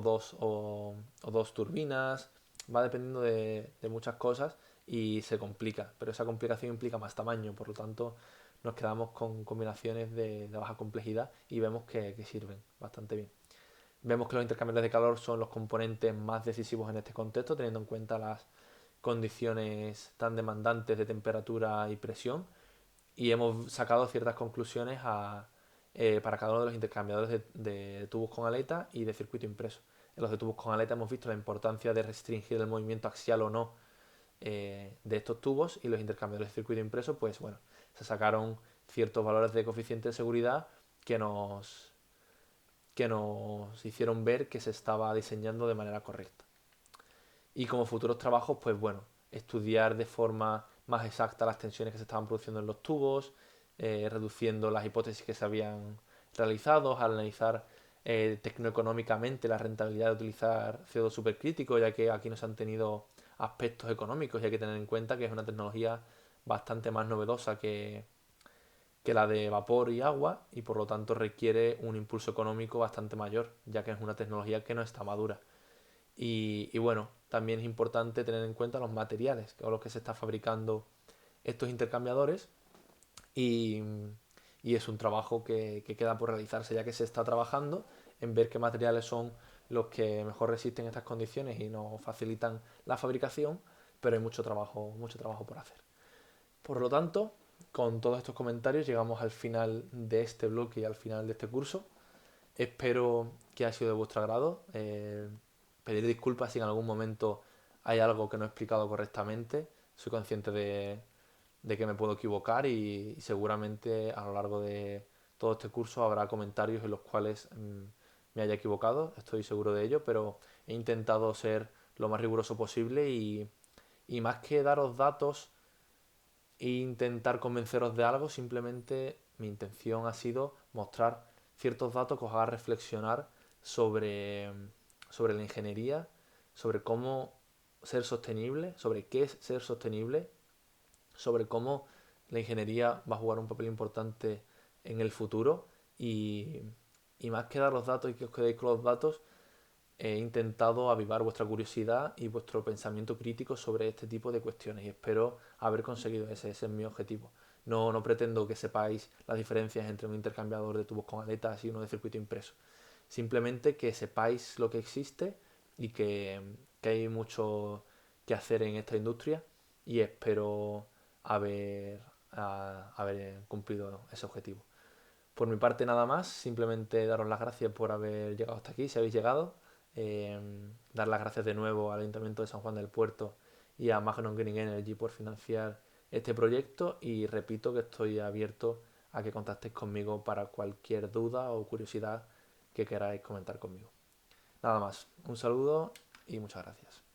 dos turbinas, va dependiendo de muchas cosas y se complica, pero esa complicación implica más tamaño, por lo tanto nos quedamos con combinaciones de baja complejidad y vemos que sirven bastante bien. Vemos que los intercambiadores de calor son los componentes más decisivos en este contexto, teniendo en cuenta las condiciones tan demandantes de temperatura y presión, y hemos sacado ciertas conclusiones para cada uno de los intercambiadores de tubos con aleta y de circuito impreso. En los de tubos con aleta hemos visto la importancia de restringir el movimiento axial o no de estos tubos, y los intercambiadores de circuito impreso, pues bueno, se sacaron ciertos valores de coeficiente de seguridad que nos hicieron ver que se estaba diseñando de manera correcta. Y como futuros trabajos, pues bueno, estudiar de forma más exacta las tensiones que se estaban produciendo en los tubos, reduciendo las hipótesis que se habían realizado, analizar tecnoeconómicamente la rentabilidad de utilizar CO2 supercrítico, ya que aquí no se han tenido aspectos económicos y hay que tener en cuenta que es una tecnología bastante más novedosa que la de vapor y agua y por lo tanto requiere un impulso económico bastante mayor, ya que es una tecnología que no está madura. Y bueno, también es importante tener en cuenta los materiales con los que se está fabricando estos intercambiadores y, y es un trabajo que queda por realizarse, ya que se está trabajando en ver qué materiales son los que mejor resisten estas condiciones y nos facilitan la fabricación, pero hay mucho trabajo por hacer. Por lo tanto, con todos estos comentarios llegamos al final de este bloque y al final de este curso. Espero que haya sido de vuestro agrado. Pedir disculpas si en algún momento hay algo que no he explicado correctamente. Soy consciente de que me puedo equivocar y seguramente a lo largo de todo este curso habrá comentarios en los cuales me haya equivocado. Estoy seguro de ello, pero he intentado ser lo más riguroso posible y más que daros datos e intentar convenceros de algo, simplemente mi intención ha sido mostrar ciertos datos que os hagan reflexionar sobre la ingeniería, sobre cómo ser sostenible, sobre qué es ser sostenible, sobre cómo la ingeniería va a jugar un papel importante en el futuro y más que dar los datos y que os quedéis con los datos, he intentado avivar vuestra curiosidad y vuestro pensamiento crítico sobre este tipo de cuestiones y espero haber conseguido ese es mi objetivo. No pretendo que sepáis las diferencias entre un intercambiador de tubos con aletas y uno de circuito impreso. Simplemente que sepáis lo que existe y que hay mucho que hacer en esta industria y espero haber cumplido ese objetivo. Por mi parte nada más, simplemente daros las gracias por haber llegado hasta aquí, si habéis llegado. Eh, Dar las gracias de nuevo al Ayuntamiento de San Juan del Puerto y a Magnon Green Energy por financiar este proyecto y repito que estoy abierto a que contactéis conmigo para cualquier duda o curiosidad que queráis comentar conmigo. Nada más, un saludo y muchas gracias.